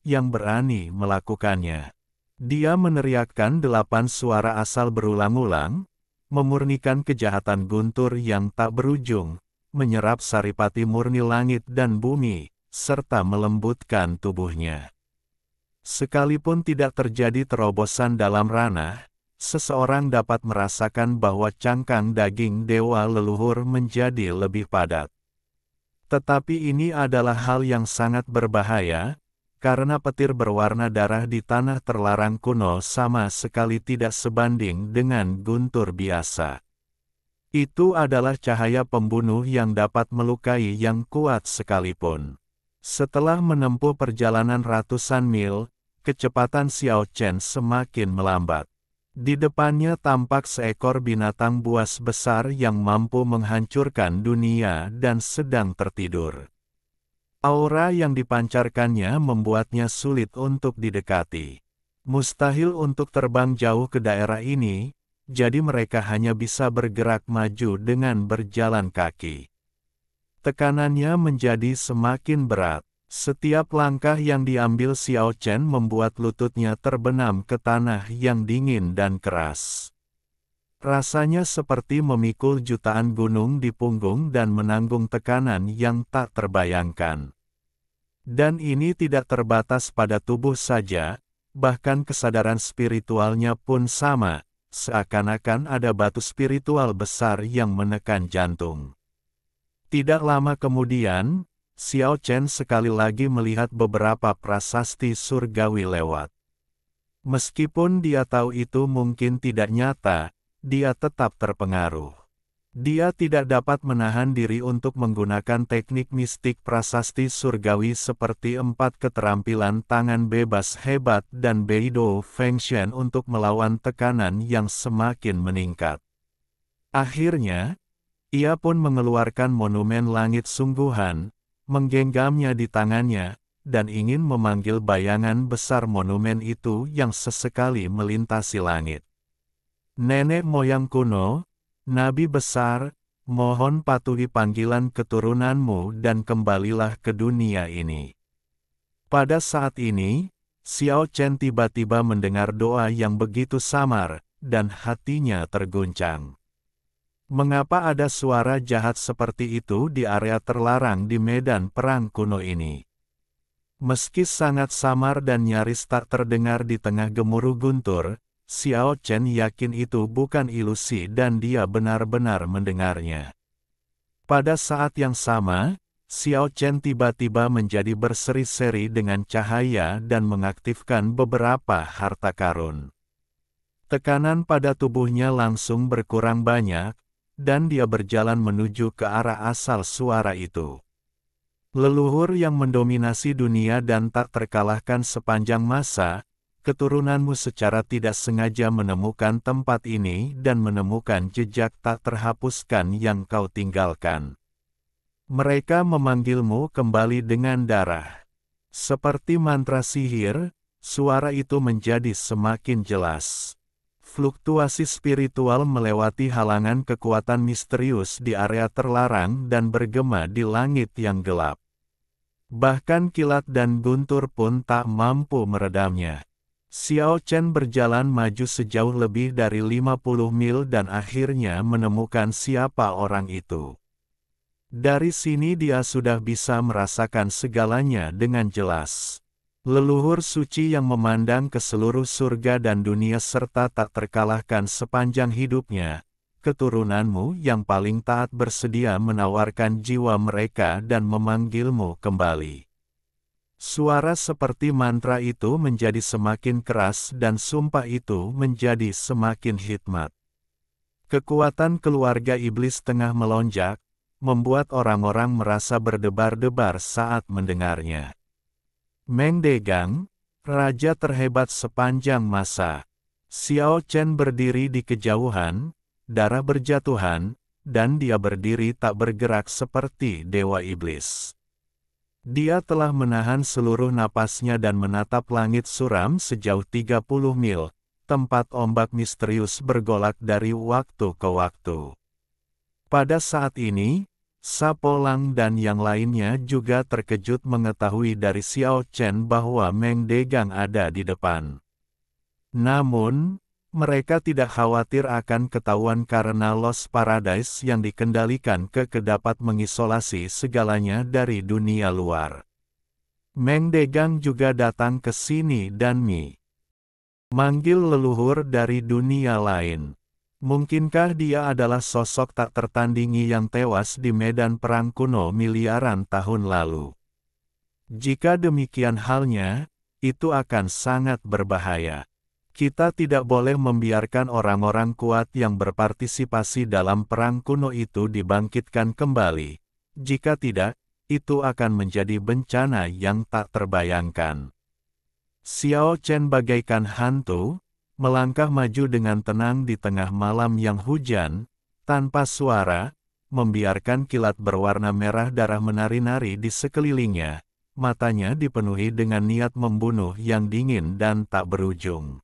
yang berani melakukannya. Dia meneriakkan 8 suara asal berulang-ulang, memurnikan kejahatan guntur yang tak berujung, menyerap saripati murni langit dan bumi, serta melembutkan tubuhnya. Sekalipun tidak terjadi terobosan dalam ranah, seseorang dapat merasakan bahwa cangkang daging dewa leluhur menjadi lebih padat. Tetapi ini adalah hal yang sangat berbahaya, karena petir berwarna darah di tanah terlarang kuno sama sekali tidak sebanding dengan guntur biasa. Itu adalah cahaya pembunuh yang dapat melukai yang kuat sekalipun. Setelah menempuh perjalanan ratusan mil, kecepatan Xiao Chen semakin melambat. Di depannya tampak seekor binatang buas besar yang mampu menghancurkan dunia dan sedang tertidur. Aura yang dipancarkannya membuatnya sulit untuk didekati. Mustahil untuk terbang jauh ke daerah ini, jadi mereka hanya bisa bergerak maju dengan berjalan kaki. Tekanannya menjadi semakin berat. Setiap langkah yang diambil Xiao Chen membuat lututnya terbenam ke tanah yang dingin dan keras. Rasanya seperti memikul jutaan gunung di punggung dan menanggung tekanan yang tak terbayangkan. Dan ini tidak terbatas pada tubuh saja, bahkan kesadaran spiritualnya pun sama, seakan-akan ada batu spiritual besar yang menekan jantung. Tidak lama kemudian, Xiao Chen sekali lagi melihat beberapa prasasti surgawi lewat. Meskipun dia tahu itu mungkin tidak nyata, dia tetap terpengaruh. Dia tidak dapat menahan diri untuk menggunakan teknik mistik prasasti surgawi seperti 4 keterampilan tangan bebas hebat dan Beidou Fengshen untuk melawan tekanan yang semakin meningkat. Akhirnya, ia pun mengeluarkan monumen langit sungguhan, menggenggamnya di tangannya, dan ingin memanggil bayangan besar monumen itu yang sesekali melintasi langit. Nenek moyang kuno, Nabi besar, mohon patuhi panggilan keturunanmu dan kembalilah ke dunia ini. Pada saat ini, Xiao Chen tiba-tiba mendengar doa yang begitu samar, dan hatinya terguncang. Mengapa ada suara jahat seperti itu di area terlarang di medan perang kuno ini? Meski sangat samar dan nyaris tak terdengar di tengah gemuruh guntur, Xiao Chen yakin itu bukan ilusi dan dia benar-benar mendengarnya. Pada saat yang sama, Xiao Chen tiba-tiba menjadi berseri-seri dengan cahaya dan mengaktifkan beberapa harta karun. Tekanan pada tubuhnya langsung berkurang banyak, dan dia berjalan menuju ke arah asal suara itu. Leluhur yang mendominasi dunia dan tak terkalahkan sepanjang masa, keturunanmu secara tidak sengaja menemukan tempat ini dan menemukan jejak tak terhapuskan yang kau tinggalkan. Mereka memanggilmu kembali dengan darah. Seperti mantra sihir, suara itu menjadi semakin jelas. Fluktuasi spiritual melewati halangan kekuatan misterius di area terlarang dan bergema di langit yang gelap. Bahkan kilat dan guntur pun tak mampu meredamnya. Xiao Chen berjalan maju sejauh lebih dari 50 mil dan akhirnya menemukan siapa orang itu. Dari sini dia sudah bisa merasakan segalanya dengan jelas. Leluhur suci yang memandang ke seluruh surga dan dunia serta tak terkalahkan sepanjang hidupnya, keturunanmu yang paling taat bersedia menawarkan jiwa mereka dan memanggilmu kembali. Suara seperti mantra itu menjadi semakin keras dan sumpah itu menjadi semakin hikmat. Kekuatan keluarga iblis tengah melonjak, membuat orang-orang merasa berdebar-debar saat mendengarnya. Meng Degang, raja terhebat sepanjang masa. Xiao Chen berdiri di kejauhan, darah berjatuhan, dan dia berdiri tak bergerak seperti dewa iblis. Dia telah menahan seluruh napasnya dan menatap langit suram sejauh 30 mil, tempat ombak misterius bergolak dari waktu ke waktu. Pada saat ini, Sapolang dan yang lainnya juga terkejut mengetahui dari Xiao Chen bahwa Meng Degang ada di depan. Namun, mereka tidak khawatir akan ketahuan karena Lost Paradise yang dikendalikan dapat mengisolasi segalanya dari dunia luar. Meng Degang juga datang ke sini dan manggil leluhur dari dunia lain. Mungkinkah dia adalah sosok tak tertandingi yang tewas di medan perang kuno miliaran tahun lalu? Jika demikian halnya, itu akan sangat berbahaya. Kita tidak boleh membiarkan orang-orang kuat yang berpartisipasi dalam perang kuno itu dibangkitkan kembali. Jika tidak, itu akan menjadi bencana yang tak terbayangkan. Xiao Chen bagaikan hantu, melangkah maju dengan tenang di tengah malam yang hujan, tanpa suara, membiarkan kilat berwarna merah darah menari-nari di sekelilingnya, matanya dipenuhi dengan niat membunuh yang dingin dan tak berujung.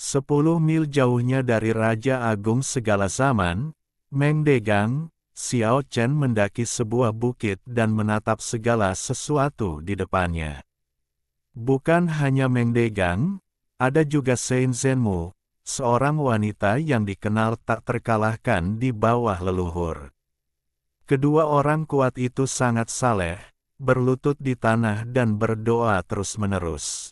10 mil jauhnya dari Raja Agung segala zaman, Meng Degang, Xiao Chen mendaki sebuah bukit dan menatap segala sesuatu di depannya. Bukan hanya Meng Degang, ada juga Shen Zhenmu, seorang wanita yang dikenal tak terkalahkan di bawah leluhur. Kedua orang kuat itu sangat saleh, berlutut di tanah dan berdoa terus-menerus.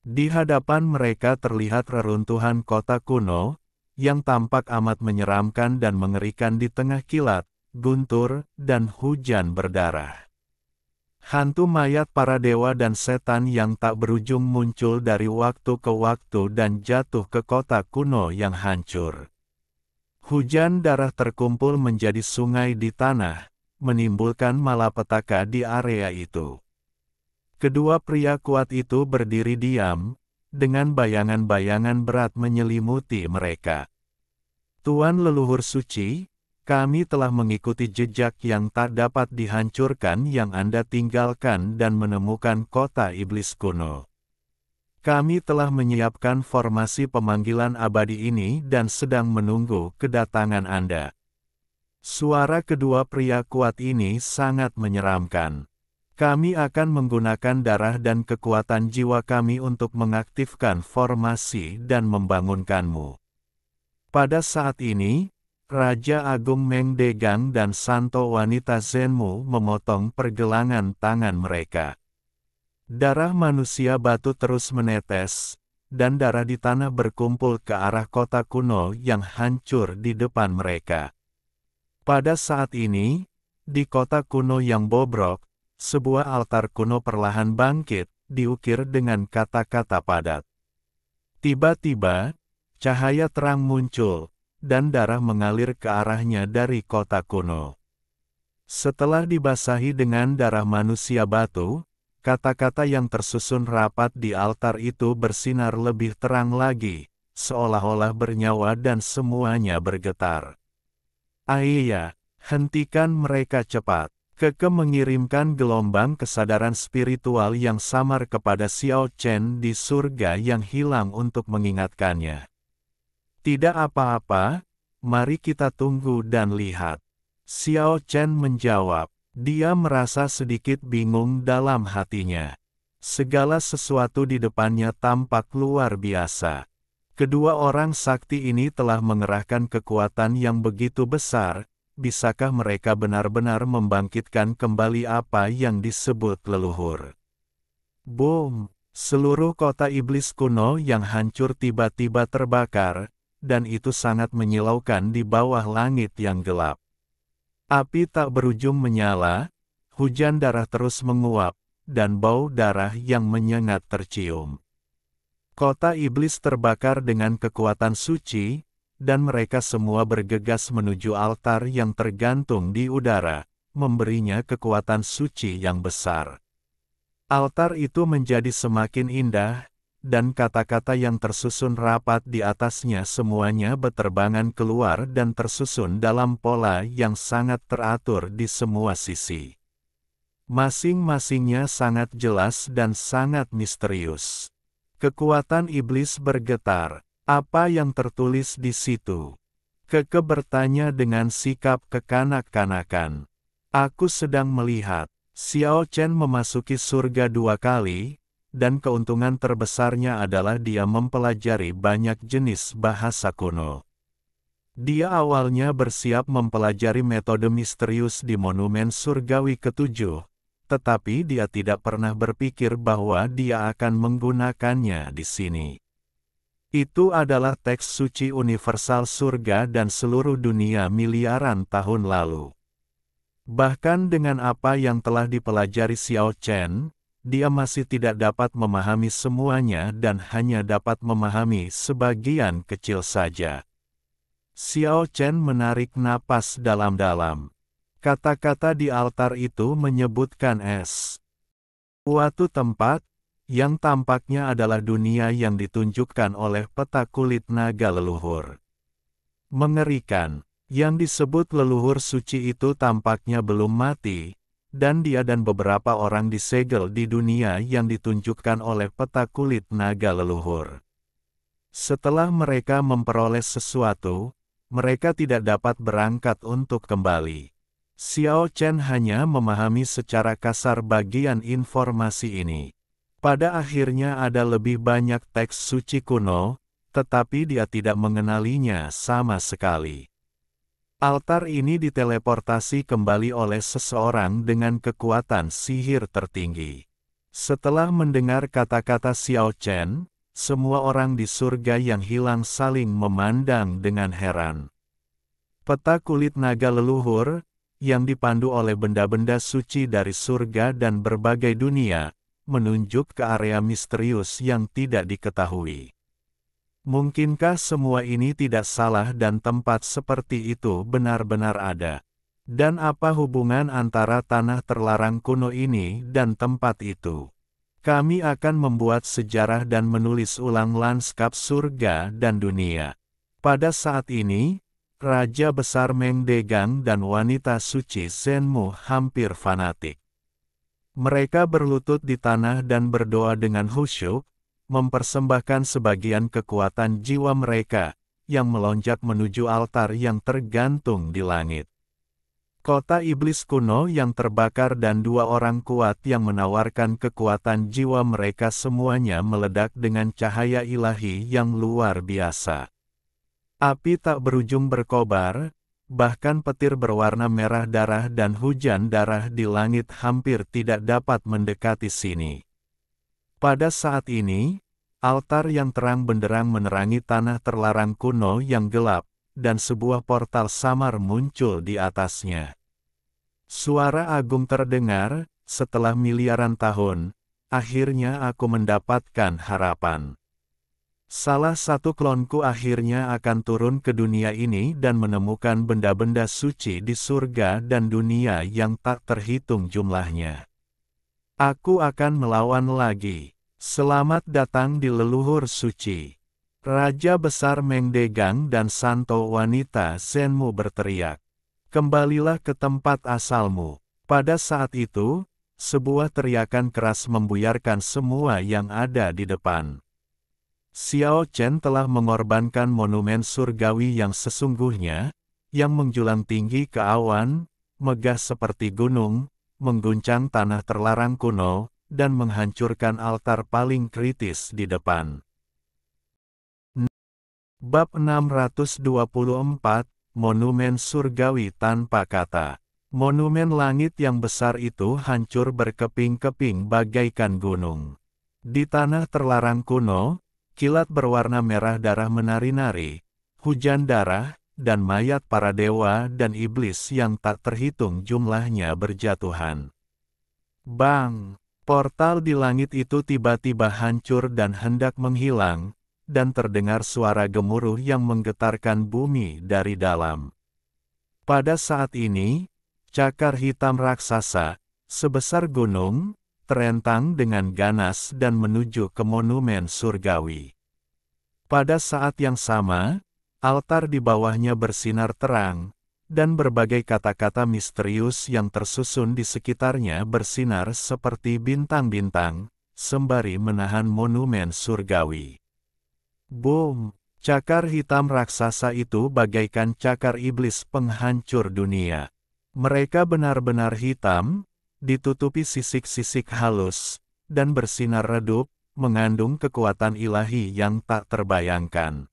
Di hadapan mereka terlihat reruntuhan kota kuno, yang tampak amat menyeramkan dan mengerikan di tengah kilat, guntur, dan hujan berdarah. Hantu mayat para dewa dan setan yang tak berujung muncul dari waktu ke waktu dan jatuh ke kota kuno yang hancur. Hujan darah terkumpul menjadi sungai di tanah, menimbulkan malapetaka di area itu. Kedua pria kuat itu berdiri diam, dengan bayangan-bayangan berat menyelimuti mereka. Tuan leluhur suci, kami telah mengikuti jejak yang tak dapat dihancurkan yang Anda tinggalkan dan menemukan kota iblis kuno. Kami telah menyiapkan formasi pemanggilan abadi ini dan sedang menunggu kedatangan Anda. Suara kedua pria kuat ini sangat menyeramkan. Kami akan menggunakan darah dan kekuatan jiwa kami untuk mengaktifkan formasi dan membangunkanmu. Pada saat ini, Raja Agung Meng Degang dan Santo Wanita Zhenmu memotong pergelangan tangan mereka. Darah manusia batu terus menetes, dan darah di tanah berkumpul ke arah kota kuno yang hancur di depan mereka. Pada saat ini, di kota kuno yang bobrok, sebuah altar kuno perlahan bangkit, diukir dengan kata-kata padat. Tiba-tiba, cahaya terang muncul, dan darah mengalir ke arahnya dari kota kuno. Setelah dibasahi dengan darah manusia batu, kata-kata yang tersusun rapat di altar itu bersinar lebih terang lagi, seolah-olah bernyawa dan semuanya bergetar. Aiya, hentikan mereka cepat. Keke mengirimkan gelombang kesadaran spiritual yang samar kepada Xiao Chen di surga yang hilang untuk mengingatkannya. Tidak apa-apa, mari kita tunggu dan lihat. Xiao Chen menjawab, dia merasa sedikit bingung dalam hatinya. Segala sesuatu di depannya tampak luar biasa. Kedua orang sakti ini telah mengerahkan kekuatan yang begitu besar. Bisakah mereka benar-benar membangkitkan kembali apa yang disebut leluhur? Boom! Seluruh kota iblis kuno yang hancur tiba-tiba terbakar, dan itu sangat menyilaukan di bawah langit yang gelap. Api tak berujung menyala, hujan darah terus menguap, dan bau darah yang menyengat tercium. Kota iblis terbakar dengan kekuatan suci, dan mereka semua bergegas menuju altar yang tergantung di udara, memberinya kekuatan suci yang besar. Altar itu menjadi semakin indah, dan kata-kata yang tersusun rapat di atasnya semuanya beterbangan keluar dan tersusun dalam pola yang sangat teratur di semua sisi. Masing-masingnya sangat jelas dan sangat misterius. Kekuatan iblis bergetar. Apa yang tertulis di situ? Keke bertanya dengan sikap kekanak-kanakan. Aku sedang melihat. Xiao Chen memasuki surga 2 kali, dan keuntungan terbesarnya adalah dia mempelajari banyak jenis bahasa kuno. Dia awalnya bersiap mempelajari metode misterius di monumen surgawi ke-7, tetapi dia tidak pernah berpikir bahwa dia akan menggunakannya di sini. Itu adalah teks suci universal surga dan seluruh dunia miliaran tahun lalu. Bahkan dengan apa yang telah dipelajari Xiao Chen, dia masih tidak dapat memahami semuanya dan hanya dapat memahami sebagian kecil saja. Xiao Chen menarik napas dalam-dalam. Kata-kata di altar itu menyebutkan suatu tempat, yang tampaknya adalah dunia yang ditunjukkan oleh peta kulit naga leluhur. Mengerikan, yang disebut leluhur suci itu tampaknya belum mati, dan dia dan beberapa orang disegel di dunia yang ditunjukkan oleh peta kulit naga leluhur. Setelah mereka memperoleh sesuatu, mereka tidak dapat berangkat untuk kembali. Xiao Chen hanya memahami secara kasar bagian informasi ini. Pada akhirnya ada lebih banyak teks suci kuno, tetapi dia tidak mengenalinya sama sekali. Altar ini diteleportasi kembali oleh seseorang dengan kekuatan sihir tertinggi. Setelah mendengar kata-kata Xiao Chen, semua orang di surga yang hilang saling memandang dengan heran. Peta kulit naga leluhur, yang dipandu oleh benda-benda suci dari surga dan berbagai dunia, menunjuk ke area misterius yang tidak diketahui. Mungkinkah semua ini tidak salah dan tempat seperti itu benar-benar ada? Dan apa hubungan antara tanah terlarang kuno ini dan tempat itu? Kami akan membuat sejarah dan menulis ulang lanskap surga dan dunia. Pada saat ini, Raja Besar Meng Degang dan wanita suci Zhenmu hampir fanatik. Mereka berlutut di tanah dan berdoa dengan khusyuk, mempersembahkan sebagian kekuatan jiwa mereka, yang melonjak menuju altar yang tergantung di langit. Kota iblis kuno yang terbakar dan 2 orang kuat yang menawarkan kekuatan jiwa mereka semuanya meledak dengan cahaya ilahi yang luar biasa. Api tak berujung berkobar, bahkan petir berwarna merah darah dan hujan darah di langit hampir tidak dapat mendekati sini. Pada saat ini, altar yang terang benderang menerangi tanah terlarang kuno yang gelap, dan sebuah portal samar muncul di atasnya. Suara agung terdengar, setelah miliaran tahun, akhirnya aku mendapatkan harapan. Salah satu klonku akhirnya akan turun ke dunia ini dan menemukan benda-benda suci di surga dan dunia yang tak terhitung jumlahnya. Aku akan melawan lagi. Selamat datang di leluhur suci. Raja Besar Meng Degang dan santo wanita Zhenmu berteriak. Kembalilah ke tempat asalmu. Pada saat itu, sebuah teriakan keras membuyarkan semua yang ada di depan. Xiao Chen telah mengorbankan monumen surgawi yang sesungguhnya, yang menjulang tinggi ke awan, megah seperti gunung, mengguncang tanah terlarang kuno, dan menghancurkan altar paling kritis di depan. Bab 624, Monumen Surgawi Tanpa Kata. Monumen langit yang besar itu hancur berkeping-keping bagaikan gunung. Di tanah terlarang kuno, kilat berwarna merah darah menari-nari, hujan darah, dan mayat para dewa dan iblis yang tak terhitung jumlahnya berjatuhan. Bang! Portal di langit itu tiba-tiba hancur dan hendak menghilang, dan terdengar suara gemuruh yang menggetarkan bumi dari dalam. Pada saat ini, cakar hitam raksasa, sebesar gunung, terentang dengan ganas dan menuju ke monumen surgawi. Pada saat yang sama, altar di bawahnya bersinar terang, dan berbagai kata-kata misterius yang tersusun di sekitarnya bersinar seperti bintang-bintang, sembari menahan monumen surgawi. Boom! Cakar hitam raksasa itu bagaikan cakar iblis penghancur dunia. Mereka benar-benar hitam, ditutupi sisik-sisik halus, dan bersinar redup, mengandung kekuatan ilahi yang tak terbayangkan.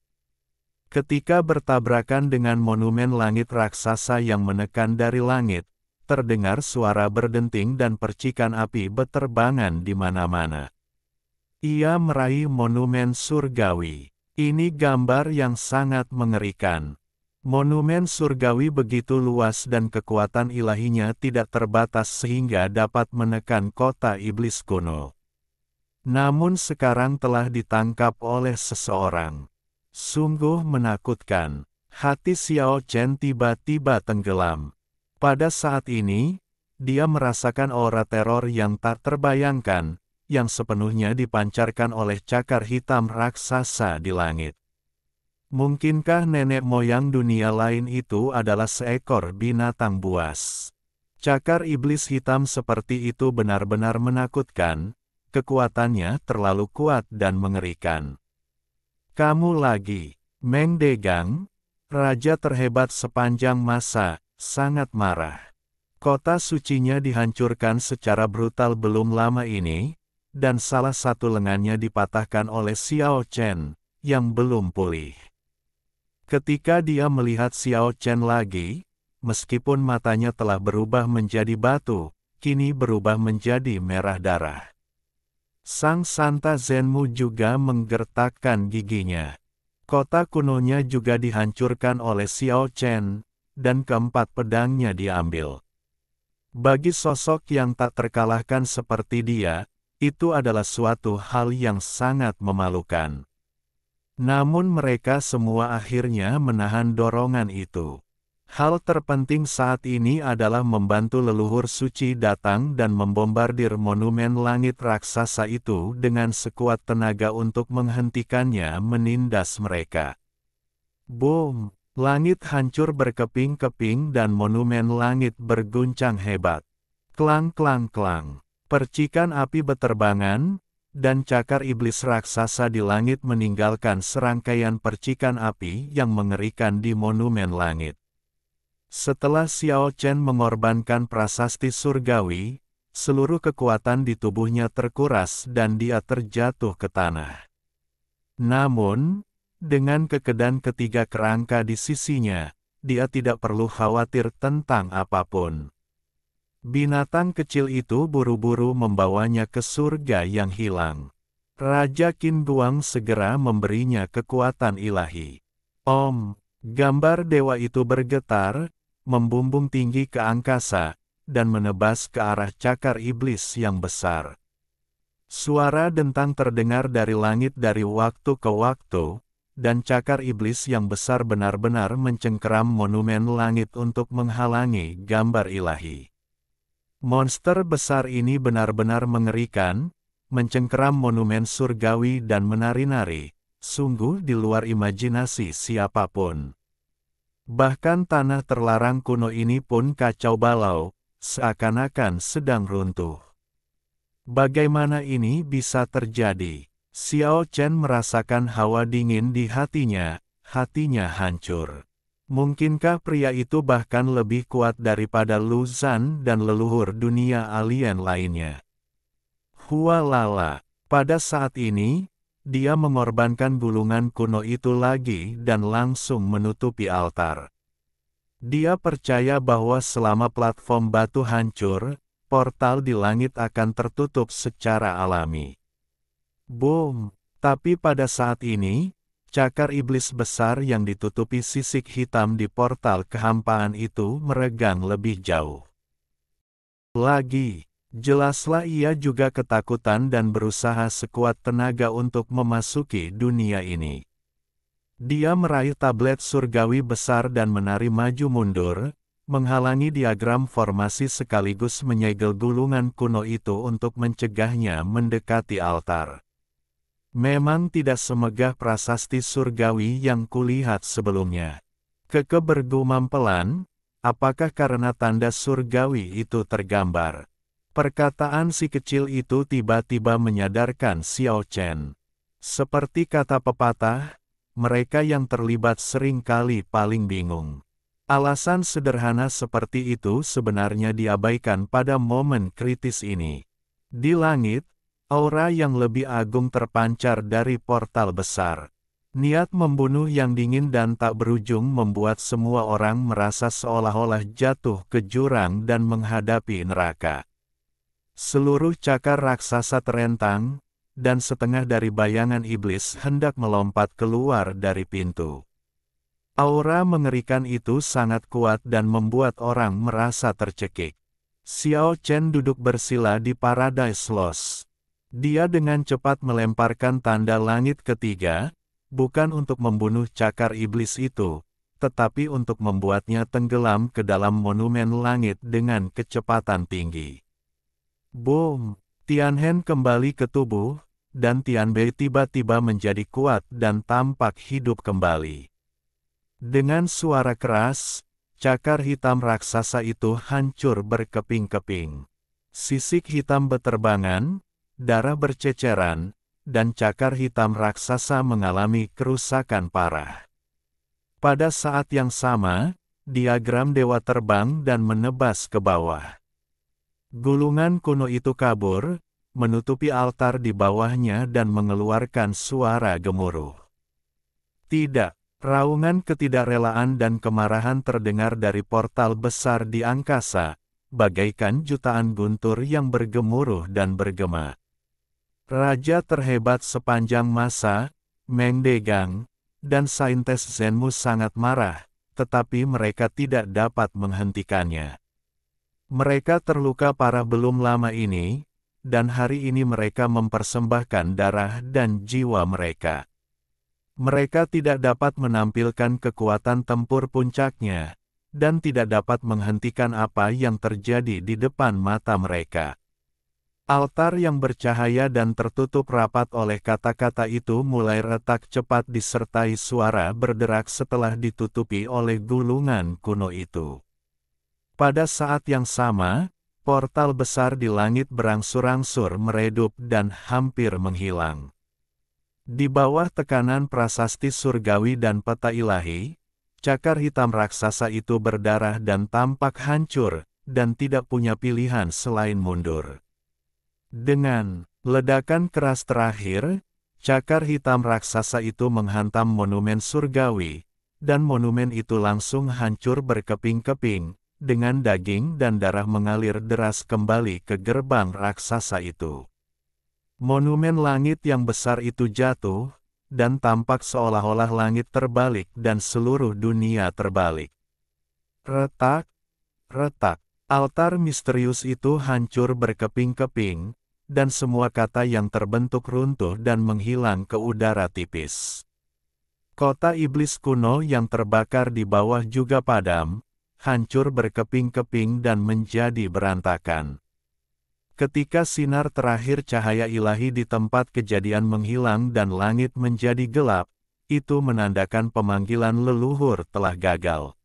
Ketika bertabrakan dengan monumen langit raksasa yang menekan dari langit, terdengar suara berdenting dan percikan api beterbangan di mana-mana. Ia meraih monumen surgawi. Ini gambar yang sangat mengerikan. Monumen surgawi begitu luas dan kekuatan ilahinya tidak terbatas sehingga dapat menekan kota iblis kuno. Namun sekarang telah ditangkap oleh seseorang. Sungguh menakutkan. Hati Xiao Chen tiba-tiba tenggelam. Pada saat ini, dia merasakan aura teror yang tak terbayangkan, yang sepenuhnya dipancarkan oleh cakar hitam raksasa di langit. Mungkinkah nenek moyang dunia lain itu adalah seekor binatang buas? Cakar iblis hitam seperti itu benar-benar menakutkan, kekuatannya terlalu kuat dan mengerikan. Kamu lagi, Meng Degang, raja terhebat sepanjang masa, sangat marah. Kota sucinya dihancurkan secara brutal belum lama ini, dan salah satu lengannya dipatahkan oleh Xiao Chen, yang belum pulih. Ketika dia melihat Xiao Chen lagi, meskipun matanya telah berubah menjadi batu, kini berubah menjadi merah darah. Sang Santa Zenmu juga menggertakkan giginya. Kota kunonya juga dihancurkan oleh Xiao Chen, dan keempat pedangnya diambil. Bagi sosok yang tak terkalahkan seperti dia, itu adalah suatu hal yang sangat memalukan. Namun mereka semua akhirnya menahan dorongan itu. Hal terpenting saat ini adalah membantu leluhur suci datang dan membombardir monumen langit raksasa itu dengan sekuat tenaga untuk menghentikannya menindas mereka. Boom! Langit hancur berkeping-keping dan monumen langit berguncang hebat. Klang klang klang. Percikan api beterbangan, dan cakar iblis raksasa di langit meninggalkan serangkaian percikan api yang mengerikan di monumen langit. Setelah Xiao Chen mengorbankan prasasti surgawi, seluruh kekuatan di tubuhnya terkuras dan dia terjatuh ke tanah. Namun, dengan kekedan ketiga kerangka di sisinya, dia tidak perlu khawatir tentang apapun. Binatang kecil itu buru-buru membawanya ke surga yang hilang. Raja Qin Guang segera memberinya kekuatan ilahi. Om, gambar dewa itu bergetar, membumbung tinggi ke angkasa, dan menebas ke arah cakar iblis yang besar. Suara dentang terdengar dari langit dari waktu ke waktu, dan cakar iblis yang besar benar-benar mencengkeram monumen langit untuk menghalangi gambar ilahi. Monster besar ini benar-benar mengerikan, mencengkeram monumen surgawi dan menari-nari, sungguh di luar imajinasi siapapun. Bahkan tanah terlarang kuno ini pun kacau balau, seakan-akan sedang runtuh. Bagaimana ini bisa terjadi? Xiao Chen merasakan hawa dingin di hatinya hancur. Mungkinkah pria itu bahkan lebih kuat daripada Lu Zhan dan leluhur dunia alien lainnya? Hualala, pada saat ini, dia mengorbankan gulungan kuno itu lagi dan langsung menutupi altar. Dia percaya bahwa selama platform batu hancur, portal di langit akan tertutup secara alami. Boom! Tapi pada saat ini, Cakar iblis besar yang ditutupi sisik hitam di portal kehampaan itu meregang lebih jauh. Lagi, jelaslah ia juga ketakutan dan berusaha sekuat tenaga untuk memasuki dunia ini. Dia meraih tablet surgawi besar dan menari maju mundur, menghalangi diagram formasi sekaligus menyegel gulungan kuno itu untuk mencegahnya mendekati altar. Memang tidak semegah prasasti surgawi yang kulihat sebelumnya. Keke bergumam pelan, apakah karena tanda surgawi itu tergambar? Perkataan si kecil itu tiba-tiba menyadarkan Xiao Chen. Seperti kata pepatah, mereka yang terlibat sering kali paling bingung. Alasan sederhana seperti itu sebenarnya diabaikan pada momen kritis ini. Di langit, aura yang lebih agung terpancar dari portal besar. Niat membunuh yang dingin dan tak berujung membuat semua orang merasa seolah-olah jatuh ke jurang dan menghadapi neraka. Seluruh cakar raksasa terentang, dan setengah dari bayangan iblis hendak melompat keluar dari pintu. Aura mengerikan itu sangat kuat dan membuat orang merasa tercekik. Xiao Chen duduk bersila di Paradise Lost. Dia dengan cepat melemparkan tanda langit ketiga, bukan untuk membunuh cakar iblis itu, tetapi untuk membuatnya tenggelam ke dalam monumen langit dengan kecepatan tinggi. Boom! Tianhen kembali ke tubuh, dan Tianbei tiba-tiba menjadi kuat dan tampak hidup kembali. Dengan suara keras, cakar hitam raksasa itu hancur berkeping-keping. Sisik hitam beterbangan, darah berceceran, dan cakar hitam raksasa mengalami kerusakan parah. Pada saat yang sama, diagram dewa terbang dan menebas ke bawah. Gulungan kuno itu kabur, menutupi altar di bawahnya dan mengeluarkan suara gemuruh. Tidak, raungan ketidakrelaan dan kemarahan terdengar dari portal besar di angkasa, bagaikan jutaan guntur yang bergemuruh dan bergema. Raja terhebat sepanjang masa, Meng Degang, dan saintes Zenmu sangat marah, tetapi mereka tidak dapat menghentikannya. Mereka terluka parah belum lama ini, dan hari ini mereka mempersembahkan darah dan jiwa mereka. Mereka tidak dapat menampilkan kekuatan tempur puncaknya, dan tidak dapat menghentikan apa yang terjadi di depan mata mereka. Altar yang bercahaya dan tertutup rapat oleh kata-kata itu mulai retak cepat disertai suara berderak setelah ditutupi oleh gulungan kuno itu. Pada saat yang sama, portal besar di langit berangsur-angsur meredup dan hampir menghilang. Di bawah tekanan prasasti surgawi dan peta ilahi, cakar hitam raksasa itu berdarah dan tampak hancur, dan tidak punya pilihan selain mundur. Dengan ledakan keras terakhir, cakar hitam raksasa itu menghantam monumen surgawi, dan monumen itu langsung hancur berkeping-keping, dengan daging dan darah mengalir deras kembali ke gerbang raksasa itu. Monumen langit yang besar itu jatuh, dan tampak seolah-olah langit terbalik dan seluruh dunia terbalik. Retak, retak, altar misterius itu hancur berkeping-keping, dan semua kata yang terbentuk runtuh dan menghilang ke udara tipis. Kota iblis kuno yang terbakar di bawah juga padam, hancur berkeping-keping dan menjadi berantakan. Ketika sinar terakhir cahaya ilahi di tempat kejadian menghilang dan langit menjadi gelap, itu menandakan pemanggilan leluhur telah gagal.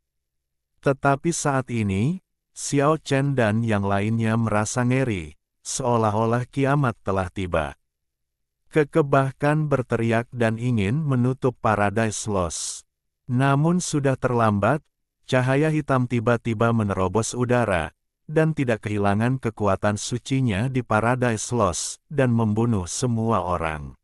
Tetapi saat ini, Xiao Chen dan yang lainnya merasa ngeri, seolah-olah kiamat telah tiba. Keke bahkan berteriak dan ingin menutup Paradise Lost. Namun sudah terlambat, cahaya hitam tiba-tiba menerobos udara, dan tidak kehilangan kekuatan sucinya di Paradise Lost, dan membunuh semua orang.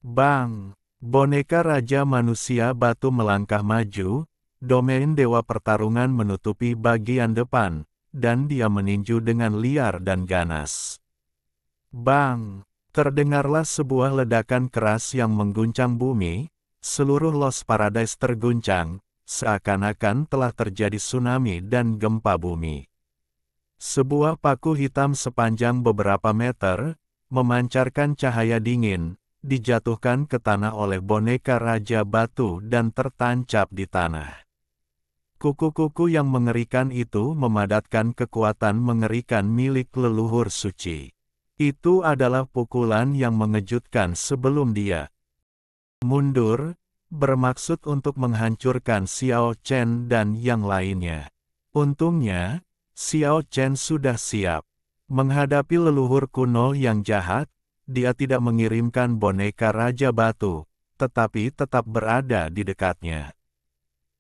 Bang! Boneka Raja Manusia Batu melangkah maju, domain Dewa Pertarungan menutupi bagian depan, dan dia meninju dengan liar dan ganas. Bang! Terdengarlah sebuah ledakan keras yang mengguncang bumi, seluruh Lost Paradise terguncang, seakan-akan telah terjadi tsunami dan gempa bumi. Sebuah paku hitam sepanjang beberapa meter, memancarkan cahaya dingin, dijatuhkan ke tanah oleh boneka Raja Batu dan tertancap di tanah. Kuku-kuku yang mengerikan itu memadatkan kekuatan mengerikan milik leluhur suci. Itu adalah pukulan yang mengejutkan sebelum dia mundur, bermaksud untuk menghancurkan Xiao Chen dan yang lainnya. Untungnya, Xiao Chen sudah siap menghadapi leluhur kuno yang jahat. Dia tidak mengirimkan boneka Raja Batu, tetapi tetap berada di dekatnya.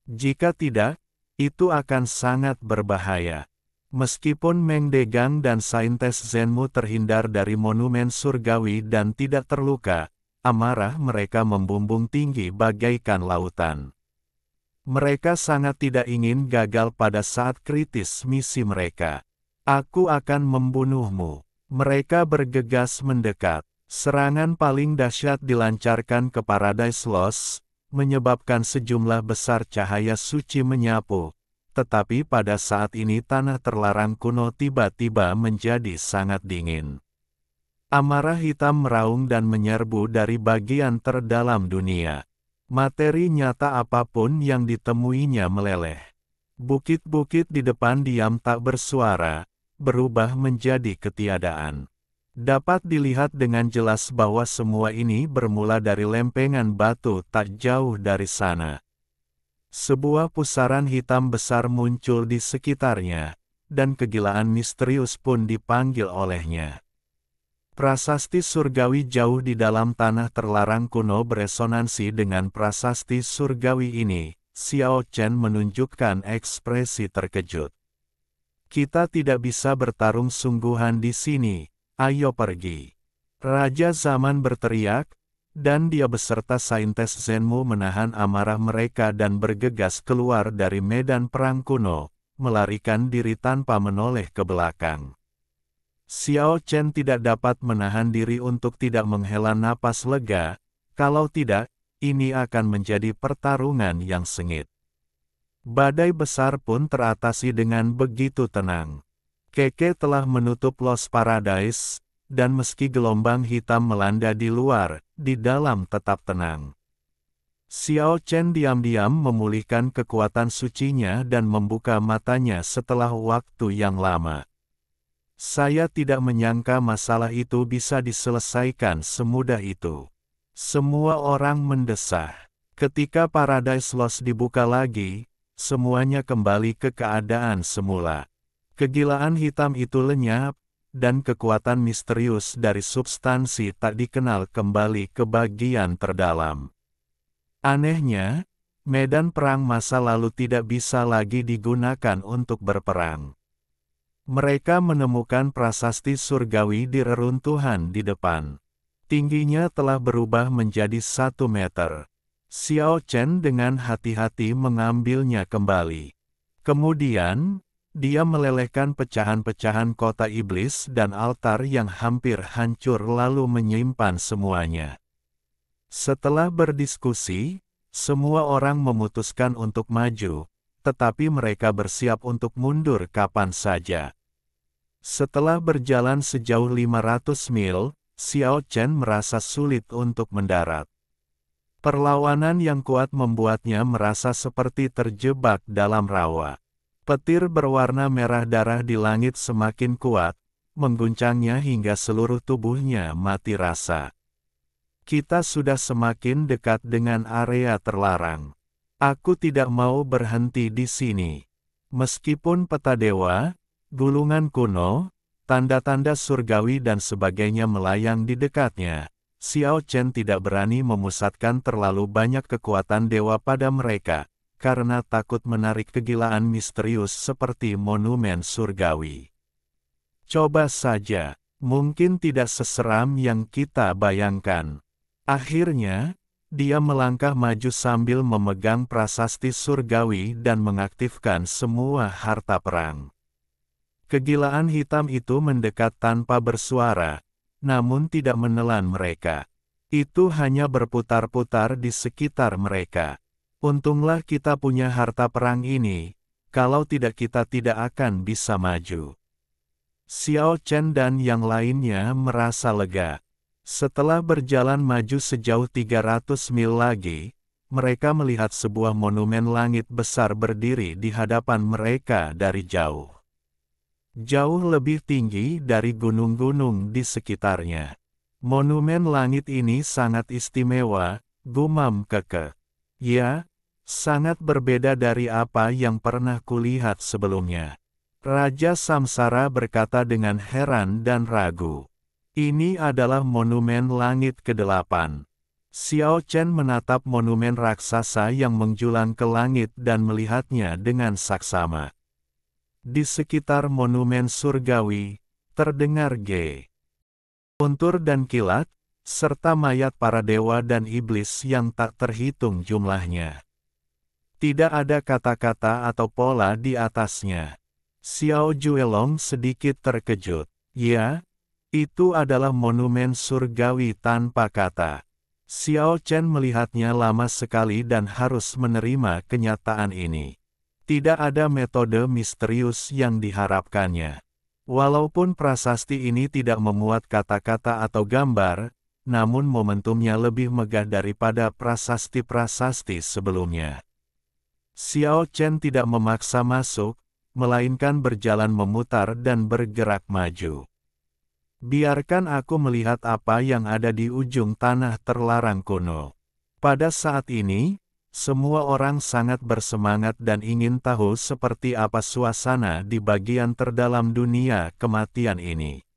Jika tidak, itu akan sangat berbahaya. Meskipun Meng Degang dan Saintes Zenmu terhindar dari monumen surgawi dan tidak terluka, amarah mereka membumbung tinggi bagaikan lautan. Mereka sangat tidak ingin gagal pada saat kritis misi mereka. Aku akan membunuhmu. Mereka bergegas mendekat. Serangan paling dahsyat dilancarkan ke Paradise Lost, menyebabkan sejumlah besar cahaya suci menyapu, tetapi pada saat ini tanah terlarang kuno tiba-tiba menjadi sangat dingin. Amarah hitam meraung dan menyerbu dari bagian terdalam dunia. Materi nyata apapun yang ditemuinya meleleh. Bukit-bukit di depan diam tak bersuara, berubah menjadi ketiadaan. Dapat dilihat dengan jelas bahwa semua ini bermula dari lempengan batu tak jauh dari sana. Sebuah pusaran hitam besar muncul di sekitarnya, dan kegilaan misterius pun dipanggil olehnya. Prasasti surgawi jauh di dalam tanah terlarang kuno beresonansi dengan prasasti surgawi ini. Xiao Chen menunjukkan ekspresi terkejut. Kita tidak bisa bertarung sungguhan di sini. Ayo pergi. Raja Zaman berteriak, dan dia beserta Saintes Zenmu menahan amarah mereka dan bergegas keluar dari medan perang kuno, melarikan diri tanpa menoleh ke belakang. Xiao Chen tidak dapat menahan diri untuk tidak menghela napas lega, kalau tidak, ini akan menjadi pertarungan yang sengit. Badai besar pun teratasi dengan begitu tenang. Keke telah menutup Lost Paradise, dan meski gelombang hitam melanda di luar, di dalam tetap tenang. Xiao Chen diam-diam memulihkan kekuatan sucinya dan membuka matanya setelah waktu yang lama. Saya tidak menyangka masalah itu bisa diselesaikan semudah itu. Semua orang mendesah. Ketika Paradise Lost dibuka lagi, semuanya kembali ke keadaan semula. Kegilaan hitam itu lenyap, dan kekuatan misterius dari substansi tak dikenal kembali ke bagian terdalam. Anehnya, medan perang masa lalu tidak bisa lagi digunakan untuk berperang. Mereka menemukan prasasti surgawi di reruntuhan di depan. Tingginya telah berubah menjadi 1 meter. Xiao Chen dengan hati-hati mengambilnya kembali. Kemudian, dia melelehkan pecahan-pecahan kota iblis dan altar yang hampir hancur lalu menyimpan semuanya. Setelah berdiskusi, semua orang memutuskan untuk maju, tetapi mereka bersiap untuk mundur kapan saja. Setelah berjalan sejauh 500 mil, Xiao Chen merasa sulit untuk mendarat. Perlawanan yang kuat membuatnya merasa seperti terjebak dalam rawa. Petir berwarna merah darah di langit semakin kuat, mengguncangnya hingga seluruh tubuhnya mati rasa. Kita sudah semakin dekat dengan area terlarang. Aku tidak mau berhenti di sini. Meskipun peta dewa, gulungan kuno, tanda-tanda surgawi dan sebagainya melayang di dekatnya, Xiao Chen tidak berani memusatkan terlalu banyak kekuatan dewa pada mereka, karena takut menarik kegilaan misterius seperti monumen surgawi. Coba saja, mungkin tidak seseram yang kita bayangkan. Akhirnya, dia melangkah maju sambil memegang prasasti surgawi dan mengaktifkan semua harta perang. Kegilaan hitam itu mendekat tanpa bersuara, namun tidak menelan mereka. Itu hanya berputar-putar di sekitar mereka. Untunglah kita punya harta perang ini, kalau tidak kita tidak akan bisa maju. Xiao Chen dan yang lainnya merasa lega. Setelah berjalan maju sejauh 300 mil lagi, mereka melihat sebuah monumen langit besar berdiri di hadapan mereka dari jauh. Jauh lebih tinggi dari gunung-gunung di sekitarnya. Monumen langit ini sangat istimewa, gumam Keke. Ya, sangat berbeda dari apa yang pernah kulihat sebelumnya. Raja Samsara berkata dengan heran dan ragu. Ini adalah monumen langit ke-8. Xiao Chen menatap monumen raksasa yang menjulang ke langit dan melihatnya dengan saksama. Di sekitar monumen surgawi, terdengar guntur dan kilat, serta mayat para dewa dan iblis yang tak terhitung jumlahnya. Tidak ada kata-kata atau pola di atasnya. Xiao Juelong sedikit terkejut. Ya, itu adalah monumen surgawi tanpa kata. Xiao Chen melihatnya lama sekali dan harus menerima kenyataan ini. Tidak ada metode misterius yang diharapkannya. Walaupun prasasti ini tidak memuat kata-kata atau gambar, namun momentumnya lebih megah daripada prasasti-prasasti sebelumnya. Xiao Chen tidak memaksa masuk, melainkan berjalan memutar dan bergerak maju. Biarkan aku melihat apa yang ada di ujung tanah terlarang kuno. Pada saat ini, semua orang sangat bersemangat dan ingin tahu seperti apa suasana di bagian terdalam dunia kematian ini.